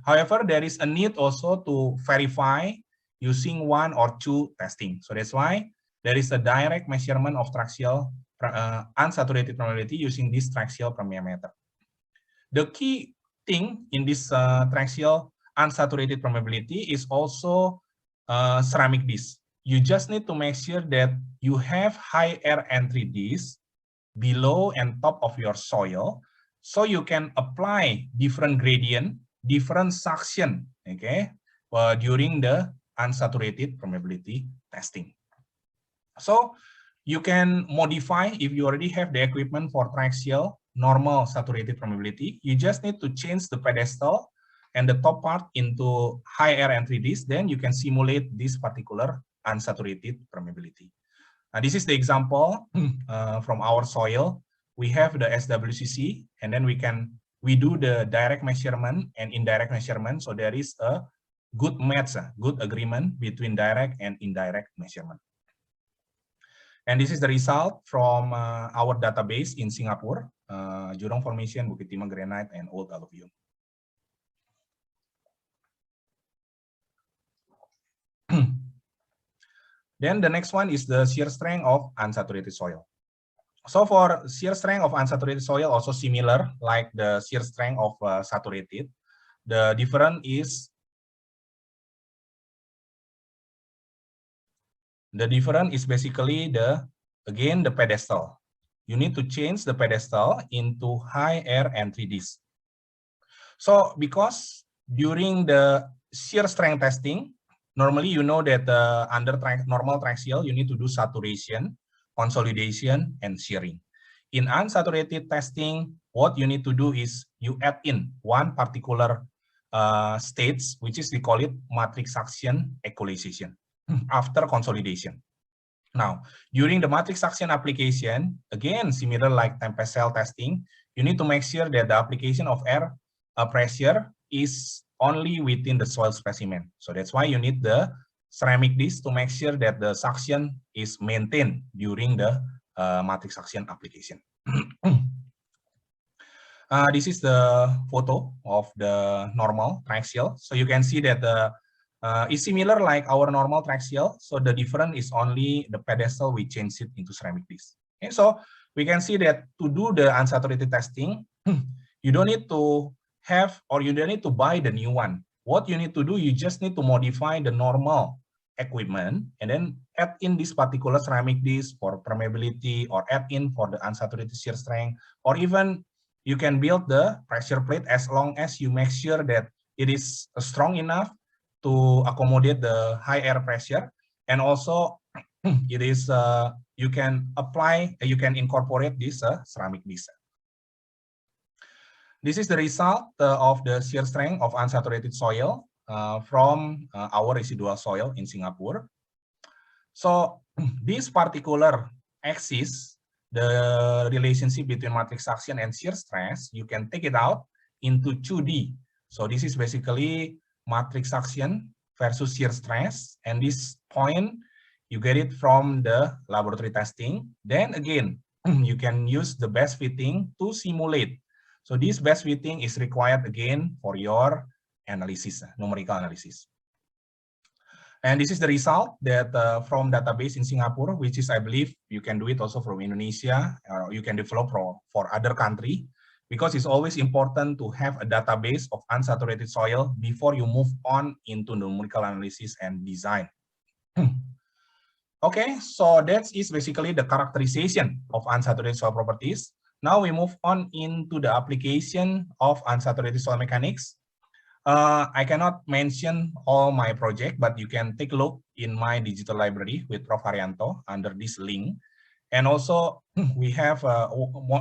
However, there is a need also to verify using 1 or 2 testing. So that's why there is a direct measurement of traxial unsaturated permeability using this traxial permeameter. The key thing in this traxial unsaturated permeability is also ceramic disc. You just need to make sure that you have high air entry disc below and top of your soil, so you can apply different gradient, different suction, okay, during the unsaturated permeability testing. So you can modify if you already have the equipment for traxial normal saturated permeability. You just need to change the pedestal and the top part into high air entry disc, then you can simulate this particular unsaturated permeability. Now, this is the example from our soil. We have the SWCC, and then we do the direct measurement and indirect measurement. So there is a good match, good agreement between direct and indirect measurement. And this is the result from our database in Singapore, Jurong Formation, Bukit Timah Granite, and Old Alluvium. Then the next one is the shear strength of unsaturated soil. So for shear strength of unsaturated soil, also similar like the shear strength of saturated. The difference is basically the pedestal. You need to change the pedestal into high air entry disc. So because during the shear strength testing, normally you know that under normal traxial, you need to do saturation, consolidation, and shearing. In unsaturated testing, what you need to do is you add in one particular states, which is we call it matrix suction equalization after consolidation. Now, during the matrix suction application, again, similar like tempest cell testing, you need to make sure that the application of air pressure is only within the soil specimen. So that's why you need the ceramic disc to make sure that the suction is maintained during the matrix suction application. This is the photo of the normal triaxial. So you can see that the it's similar like our normal triaxial. So the difference is only the pedestal, we change it into ceramic disc. Okay, so we can see that to do the unsaturated testing, you don't need to have, or you don't need to buy the new one. What you need to do, you just need to modify the normal equipment and then add in this particular ceramic disc for permeability, or add in for the unsaturated shear strength, or even you can build the pressure plate as long as you make sure that it is strong enough to accommodate the high air pressure, and also it is you can apply, you can incorporate this ceramic disc. This is the result of the shear strength of unsaturated soil from our residual soil in Singapore. So this particular axis, the relationship between matrix suction and shear stress, you can take it out into 2D. So this is basically matrix suction versus shear stress, and this point you get it from the laboratory testing. Then again, you can use the best fitting to simulate. So this best fitting is required again for your analysis, numerical analysis. And this is the result that from database in Singapore, which is, I believe, you can do it also from Indonesia, or you can develop for other country, because it's always important to have a database of unsaturated soil before you move on into numerical analysis and design. Okay, so that is basically the characterization of unsaturated soil properties. Now we move on into the application of unsaturated soil mechanics. I cannot mention all my project, but you can take a look in my digital library with Prof. Haryanto under this link. And also we have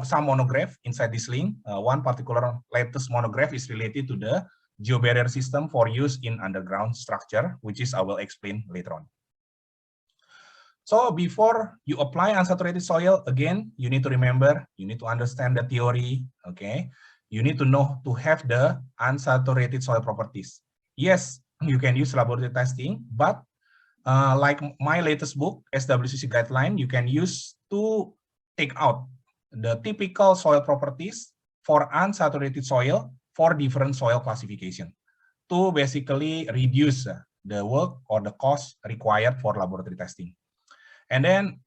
some monograph inside this link. One particular latest monograph is related to the geobarrier system for use in underground structure, which is I will explain later on. So before you apply unsaturated soil, again, you need to remember, you need to understand the theory, okay? You need to know to have the unsaturated soil properties. Yes, you can use laboratory testing, but like my latest book, SWCC Guideline, you can use to take out the typical soil properties for unsaturated soil for different soil classification to basically reduce the work or the cost required for laboratory testing. And then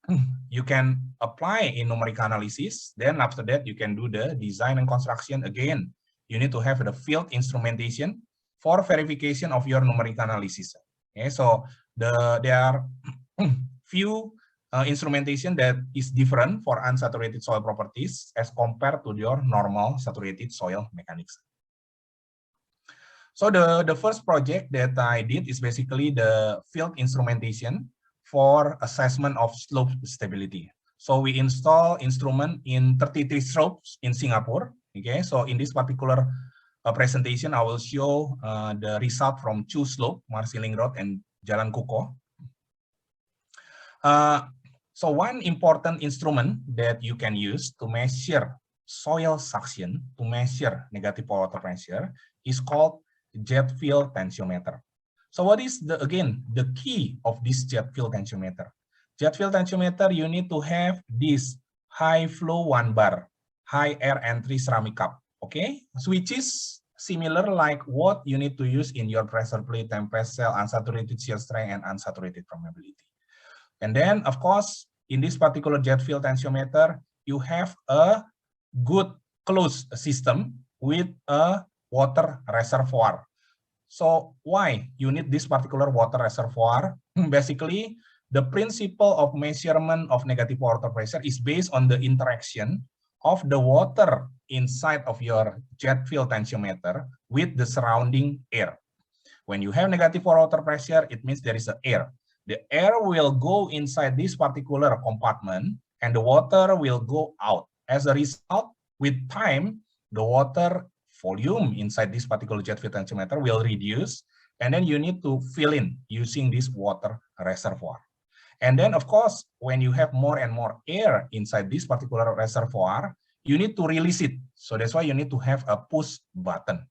you can apply in numerical analysis. Then after that, you can do the design and construction. Again, you need to have the field instrumentation for verification of your numerical analysis. Okay, so there are few instrumentation that is different for unsaturated soil properties as compared to your normal saturated soil mechanics. So the first project that I did is basically the field instrumentation for assessment of slope stability. So we install instrument in 33 slopes in Singapore. Okay, so in this particular presentation, I will show the result from 2 slopes, Marsiling Road and Jalan Kukoh. So one important instrument that you can use to measure soil suction, to measure negative water pressure, is called jet field tensiometer. So what is again the key of this jet field tensiometer? Jet field tensiometer, you need to have this high flow 1 bar, high air entry ceramic cup, okay? Which is similar like what you need to use in your pressure plate, tempest cell, unsaturated shear strength, and unsaturated permeability. And then, of course, in this particular jet field tensiometer, you have a good closed system with a water reservoir. So why you need this particular water reservoir? Basically, the principle of measurement of negative water pressure is based on the interaction of the water inside of your jet field tensiometer with the surrounding air. When you have negative water pressure, it means there is an air. The air will go inside this particular compartment and the water will go out. As a result, with time, the water volume inside this particular jet fill tensiometer will reduce, and then you need to fill in using this water reservoir. And then, of course, when you have more and more air inside this particular reservoir, you need to release it. So that's why you need to have a push button.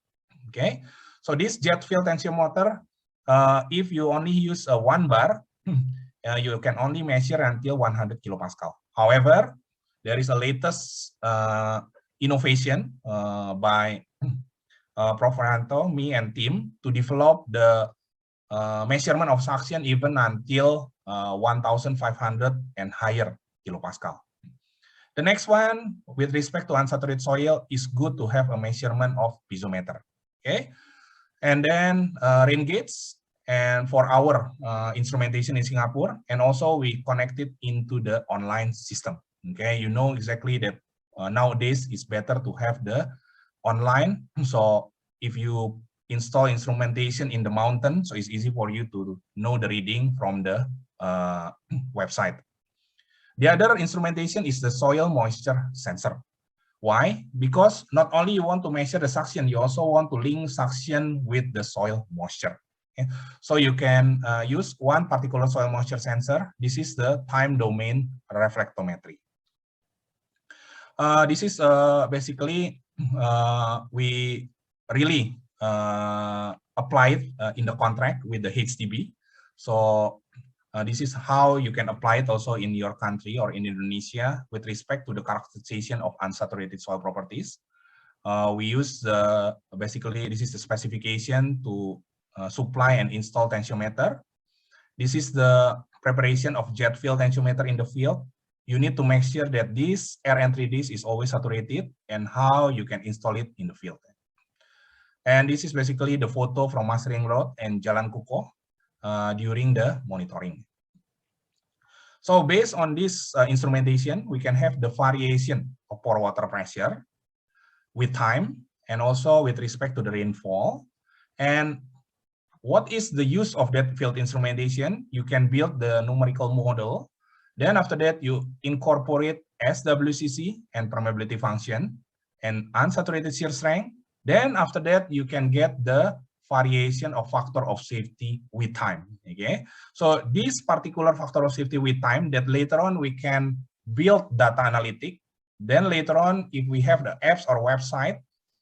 Okay. So this jet fill tensiometer, if you only use a 1 bar, you can only measure until 100 kilopascal. However, there is a latest innovation by Prof. Ranto, me, and team to develop the measurement of suction even until 1,500 and higher kilopascal. The next one, with respect to unsaturated soil, is good to have a measurement of piezometer. Okay, and then rain gauge, and for our instrumentation in Singapore, and also we connected into the online system. Okay, you know exactly that nowadays it's better to have the online. So if you install instrumentation in the mountain, so it's easy for you to know the reading from the website. The other instrumentation is the soil moisture sensor. Why? Because not only you want to measure the suction, you also want to link suction with the soil moisture. Okay? So you can use one particular soil moisture sensor. This is the time domain reflectometry. This is basically we really applied in the contract with the HDB. So this is how you can apply it also in your country or in Indonesia with respect to the characterization of unsaturated soil properties. We use basically this is the specification to supply and install tensiometer. This is the preparation of jet fill tensiometer in the field. You need to make sure that this air entry disk is always saturated and how you can install it in the field. And this is basically the photo from Mas Ring Road and Jalan Kukoh during the monitoring. So based on this instrumentation, we can have the variation of pore water pressure with time and also with respect to the rainfall. And what is the use of that field instrumentation? You can build the numerical model. Then after that, you incorporate SWCC and permeability function and unsaturated shear strength. Then after that, you can get the variation of factor of safety with time. Okay, so this particular factor of safety with time that later on we can build data analytic. Then later on, if we have the apps or website,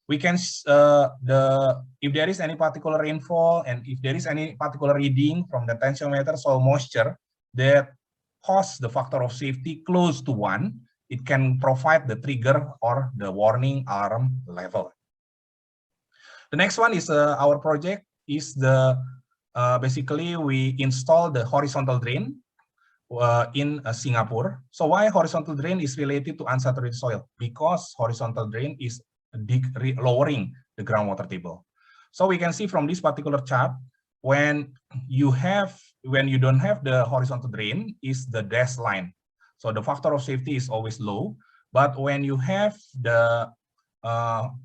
we can if there is any particular rainfall and if there is any particular reading from the tensiometer soil moisture that cause the factor of safety close to 1, it can provide the trigger or the warning alarm level. The next one is our project is the basically we install the horizontal drain in Singapore. So why horizontal drain is related to unsaturated soil? Because horizontal drain is lowering the groundwater table. So we can see from this particular chart, when you don't have the horizontal drain is the dash line. So the factor of safety is always low. But when you have the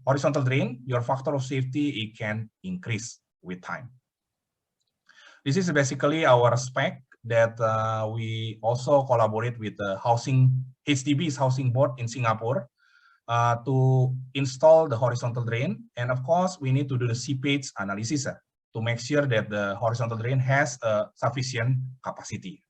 horizontal drain, your factor of safety, it can increase with time. This is basically our spec that we also collaborate with the HDB's housing board in Singapore to install the horizontal drain. And of course, we need to do the seepage analysis to make sure that the horizontal drain has a sufficient capacity.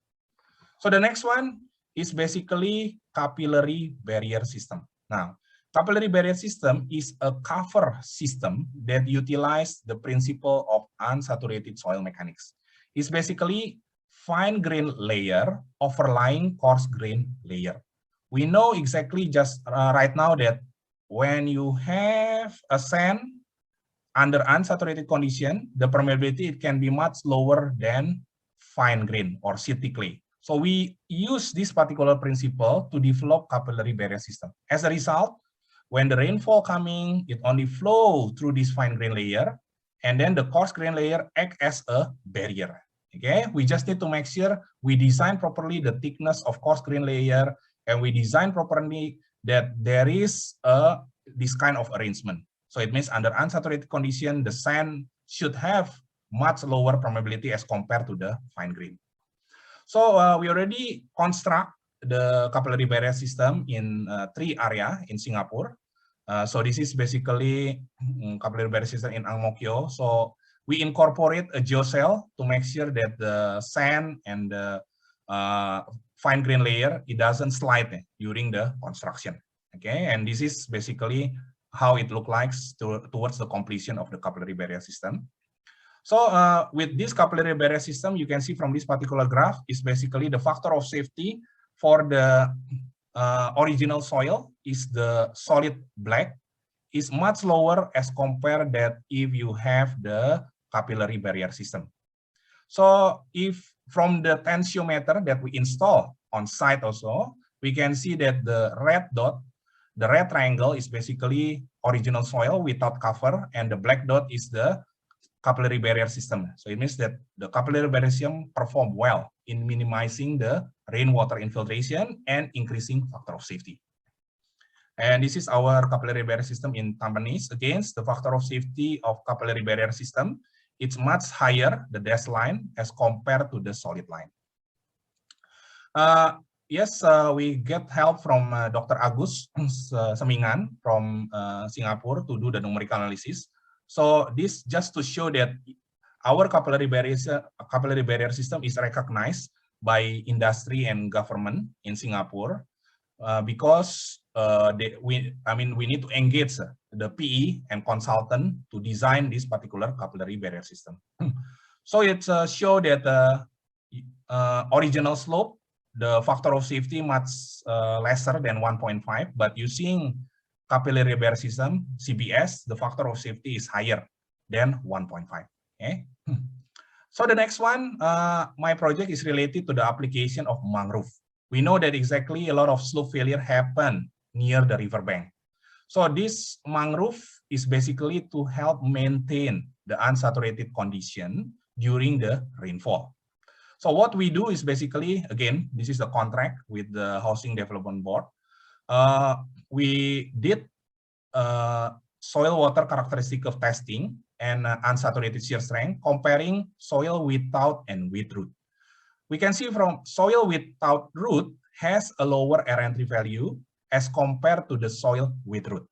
So the next one is basically capillary barrier system. Now, capillary barrier system is a cover system that utilizes the principle of unsaturated soil mechanics. It's basically fine grain layer overlying coarse grain layer. We know exactly just right now that when you have a sand under unsaturated condition, the permeability it can be much lower than fine grain or city clay. So we use this particular principle to develop capillary barrier system. As a result, when the rainfall coming, it only flow through this fine grain layer, and then the coarse grain layer act as a barrier. Okay, we just need to make sure we design properly the thickness of coarse grain layer, and we design properly that there is this kind of arrangement. So it means under unsaturated condition, the sand should have much lower permeability as compared to the fine grain. So we already construct the capillary barrier system in 3 areas in Singapore. So this is basically capillary barrier system in Ang Mo Kio. So we incorporate a geocell to make sure that the sand and the fine grain layer, it doesn't slide during the construction. Okay, and this is basically how it looks like towards the completion of the capillary barrier system. So with this capillary barrier system, you can see from this particular graph is basically the factor of safety for the original soil is the solid black, is much lower as compared that if you have the capillary barrier system. So if from the tensiometer that we install on site also, we can see that the red dot, the red triangle is basically original soil without cover, and the black dot is the capillary barrier system. So it means that the capillary barrier system perform well in minimizing the rainwater infiltration and increasing factor of safety. And this is our capillary barrier system in Tampines. Again, the factor of safety of capillary barrier system, it's much higher, the dashed line, as compared to the solid line. Yes, we get help from Dr. Agus Semingan from Singapore to do the numerical analysis. So this just to show that our capillary barrier system is recognized by industry and government in Singapore because we need to engage the PE and consultant to design this particular capillary barrier system. So it shows that original slope, the factor of safety much lesser than 1.5, but using capillary barrier system, CBS, the factor of safety is higher than 1.5. Okay. So the next one, my project is related to the application of mangrove. We know that exactly a lot of slope failure happen near the riverbank. So this mangrove is basically to help maintain the unsaturated condition during the rainfall. So what we do is basically, again, this is the contract with the Housing Development Board. We did soil water characteristic of testing and unsaturated shear strength, comparing soil without and with root. We can see from soil without root has a lower air entry value as compared to the soil with root.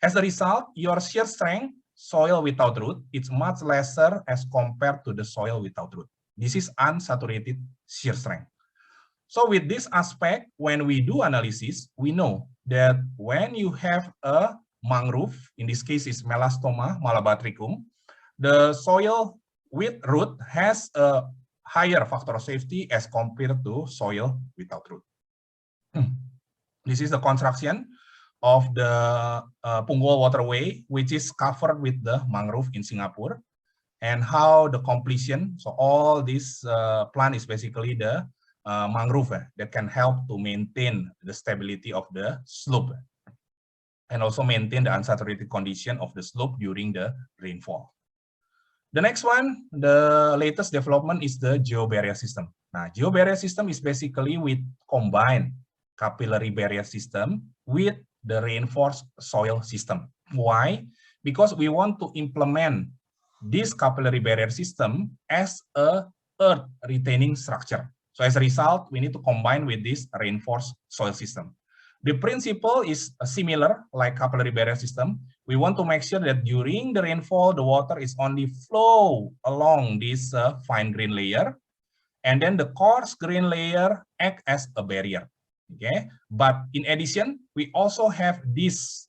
As a result, your shear strength, soil without root, it's much lesser as compared to the soil without root. This is unsaturated shear strength. So with this aspect, when we do analysis, we know that when you have a mangrove, in this case is Melastoma malabatricum, the soil with root has a higher factor of safety as compared to soil without root. This is the construction of the Punggol waterway, which is covered with the mangrove in Singapore, and how the completion. So all this plant is basically the mangrove that can help to maintain the stability of the slope and also maintain the unsaturated condition of the slope during the rainfall. The next one, the latest development is the geobarrier system. Now, geobarrier system is basically with combined capillary barrier system with the reinforced soil system. Why? Because we want to implement this capillary barrier system as a earth retaining structure. So as a result, we need to combine with this reinforced soil system. The principle is similar like capillary barrier system. We want to make sure that during the rainfall, the water is only flow along this fine grain layer, and then the coarse grain layer act as a barrier. Okay, but in addition, we also have this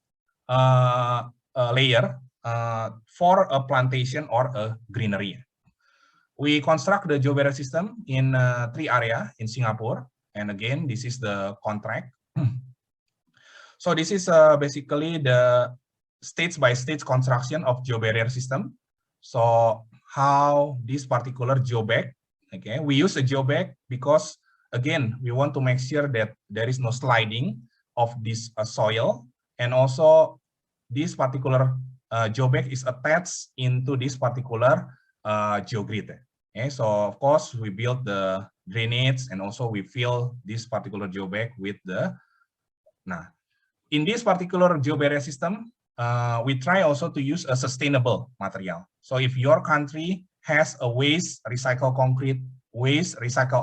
layer for a plantation or a greenery. We construct the geobarrier system in 3 areas in Singapore, and again, this is the contract. So this is basically the stage-by-stage construction of geobarrier system. So how this particular geobag, okay, we use a geobag because again, we want to make sure that there is no sliding of this soil, and also this particular geobag is attached into this particular geogrid. Okay, so of course we build the drainage and also we fill this particular geobag with the. Now, in this particular geobarrier system, we try also to use a sustainable material. So if your country has a waste recycled concrete, waste recycled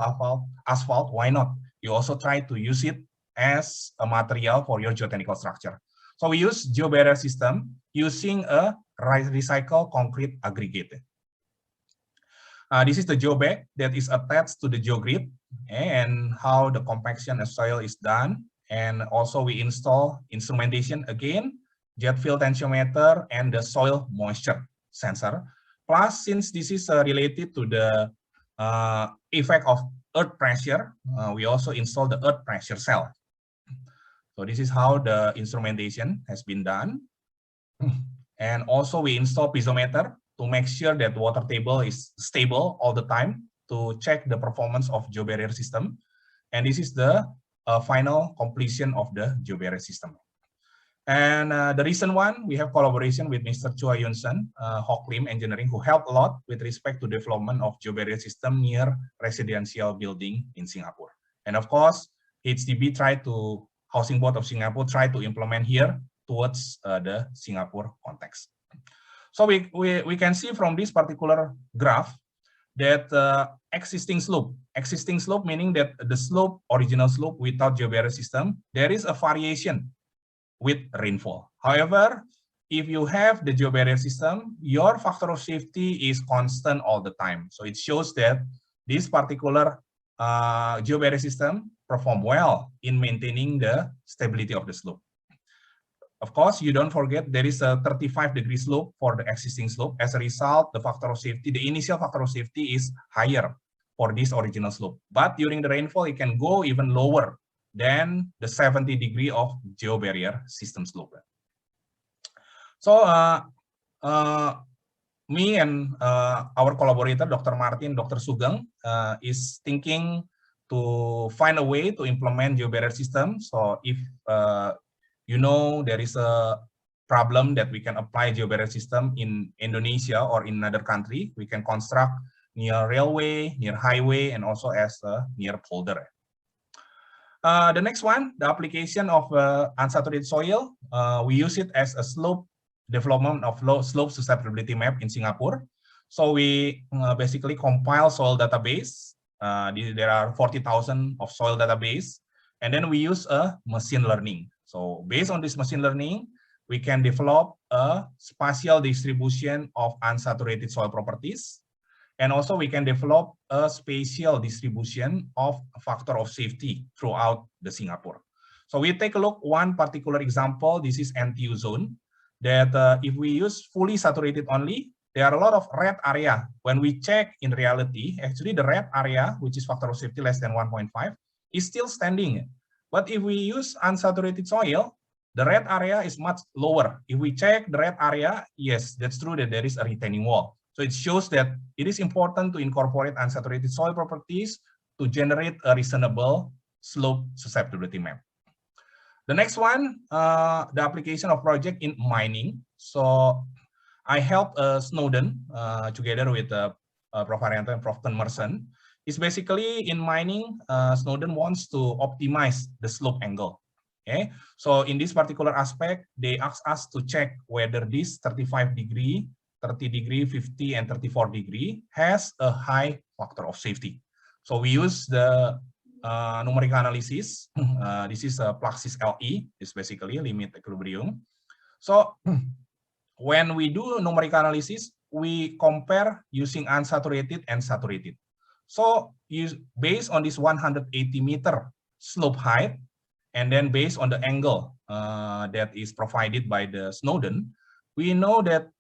asphalt, why not? You also try to use it as a material for your geotechnical structure. So we use geobarrier system using a recycled concrete aggregate. This is the geobag that is attached to the geogrid, and how the compaction of soil is done. And also we install instrumentation again, jet field tensiometer, and the soil moisture sensor. Plus, since this is related to the effect of earth pressure, we also install the earth pressure cell. So this is how the instrumentation has been done. And also we install piezometer to make sure that water table is stable all the time to check the performance of geobarrier system. And this is the final completion of the geobarrier system. And the recent one, we have collaboration with Mr. Chua Yun Sen, Hock Lim Engineering, who helped a lot with respect to development of geobarrier system near residential building in Singapore. And of course, HDB tried to, Housing Board of Singapore tried to implement here towards the Singapore context. So we can see from this particular graph that existing slope meaning that the slope, original slope without geobarrier system, there is a variation with rainfall. However, if you have the geobarrier system, your factor of safety is constant all the time. So it shows that this particular geobarrier system perform well in maintaining the stability of the slope. Of course, you don't forget there is a 35-degree slope for the existing slope. As a result, the factor of safety, the initial factor of safety is higher for this original slope. But during the rainfall, it can go even lower than the 70-degree of geobarrier system slope. So me and our collaborator, Dr. Martin, Dr. Sugeng, is thinking to find a way to implement geobarrier system. So if you know there is a problem that we can apply geobarrier system in Indonesia or in another country, we can construct near railway, near highway, and also as near polder. The next one, the application of unsaturated soil. We use it as a slope development of low slope susceptibility map in Singapore. So we basically compile soil database. There are 40,000 of soil database, and then we use a machine learning. So based on this machine learning, we can develop a spatial distribution of unsaturated soil properties. And also we can develop a spatial distribution of factor of safety throughout the Singapore. So we take a look one particular example. This is NTU zone that if we use fully saturated only, there are a lot of red area. When we check in reality, actually the red area, which is factor of safety less than 1.5, is still standing. But if we use unsaturated soil, the red area is much lower. If we check the red area, yes, that's true that there is a retaining wall. So it shows that it is important to incorporate unsaturated soil properties to generate a reasonable slope susceptibility map. The next one, the application of project in mining. So I helped Snowden together with Prof. Arianto and Prof. Merson. It's basically in mining, Snowden wants to optimize the slope angle. Okay, so in this particular aspect, they asked us to check whether this 35-degree, 30-degree, 50, and 34-degree has a high factor of safety. So we use the numerical analysis. This is a Plaxis LE, is basically limit equilibrium. So when we do numerical analysis, we compare using unsaturated and saturated. So based on this 180-meter slope height, and then based on the angle that is provided by the Snowden, we know that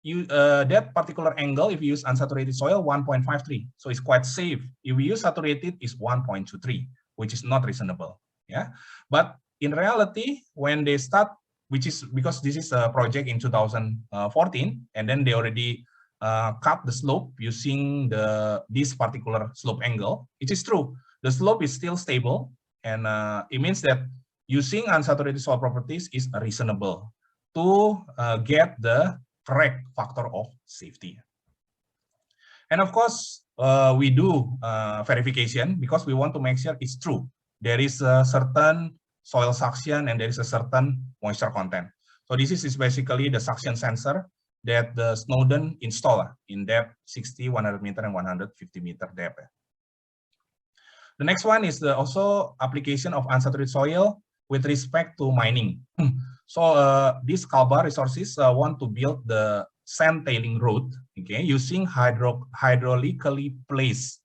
that particular angle, if you use unsaturated soil, 1.53. So it's quite safe. If we use saturated, it's 1.23, which is not reasonable. Yeah, but in reality, when they start, which is because this is a project in 2014, and then they already cut the slope using this particular slope angle. It is true, the slope is still stable, and it means that using unsaturated soil properties is reasonable to get the correct factor of safety. And of course, we do verification because we want to make sure it's true. There is a certain soil suction and there is a certain moisture content. So this is basically the suction sensor that the Snowden installed in depth 60, 100 meter, and 150 meter depth. The next one is also application of unsaturated soil with respect to mining. So these Kalbar resources want to build the sand tailing road, okay, using hydraulically placed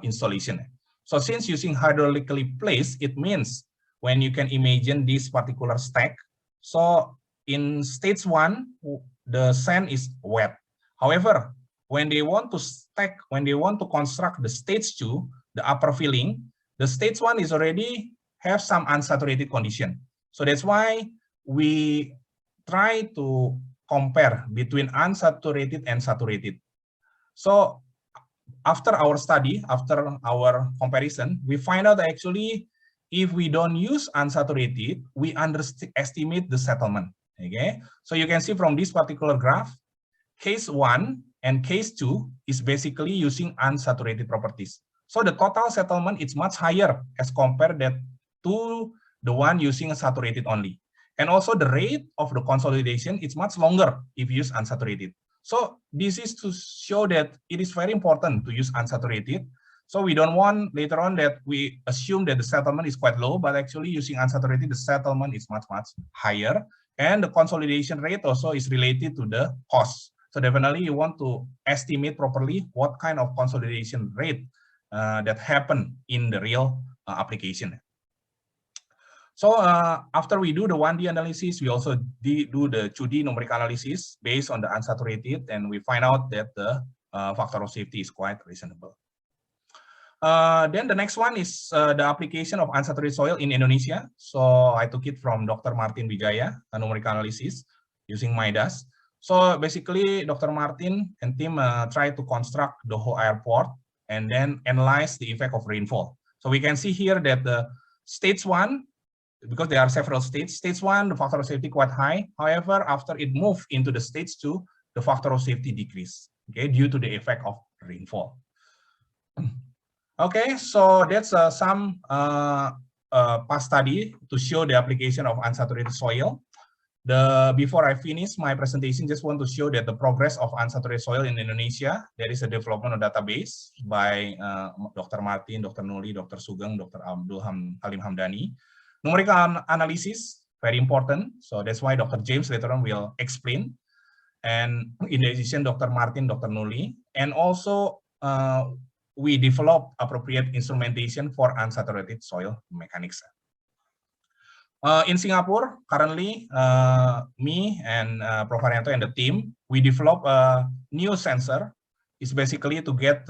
installation. So since using hydraulically placed, it means when you can imagine this particular stack. So in stage 1, the sand is wet. However, when they want to stack, when they want to construct the stage 2, the upper filling, the stage 1 is already have some unsaturated condition. So that's why we try to compare between unsaturated and saturated. So after our study, after our comparison, we find out that actually if we don't use unsaturated, we underestimate the settlement. Okay, so you can see from this particular graph, case 1 and case 2 is basically using unsaturated properties. So the total settlement is much higher as compared to the one using a saturated only. And also the rate of the consolidation is much longer if you use unsaturated. So this is to show that it is very important to use unsaturated. So we don't want later on that we assume that the settlement is quite low, but actually using unsaturated, the settlement is much, much higher. And the consolidation rate also is related to the cost. So definitely you want to estimate properly what kind of consolidation rate that happen in the real application. So after we do the 1D analysis, we also do the 2D numerical analysis based on the unsaturated, and we find out that the factor of safety is quite reasonable. Then the next one is the application of unsaturated soil in Indonesia. So I took it from Dr. Martin Wijaya, a numerical analysis using MIDAS. So basically, Dr. Martin and team try to construct the whole airport and then analyze the effect of rainfall. So we can see here that the stage 1, because there are several stages, stage 1, the factor of safety quite high. However, after it moved into the stage 2, the factor of safety decreased, okay, due to the effect of rainfall. Okay, so that's some past study to show the application of unsaturated soil. Before I finish my presentation, just want to show that the progress of unsaturated soil in Indonesia. There is a development of database by Dr. Martin, Dr. Nuli, Dr. Sugeng, Dr. Abdul Halim Hamdani. Numerical analysis, very important. So that's why Dr. James later on will explain. And in addition, Dr. Martin, Dr. Nuli, and also we develop appropriate instrumentation for unsaturated soil mechanics. In Singapore, currently, me and Prof. Haryanto and the team, we develop a new sensor. It's basically to get,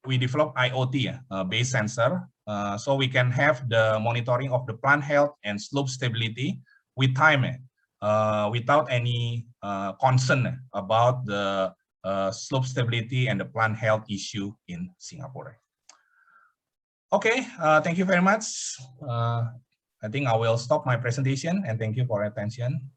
we develop IoT based sensor, so we can have the monitoring of the plant health and slope stability with time, without any concern about the slope stability and the plant health issue in Singapore. Okay, thank you very much. I think I will stop my presentation and thank you for your attention.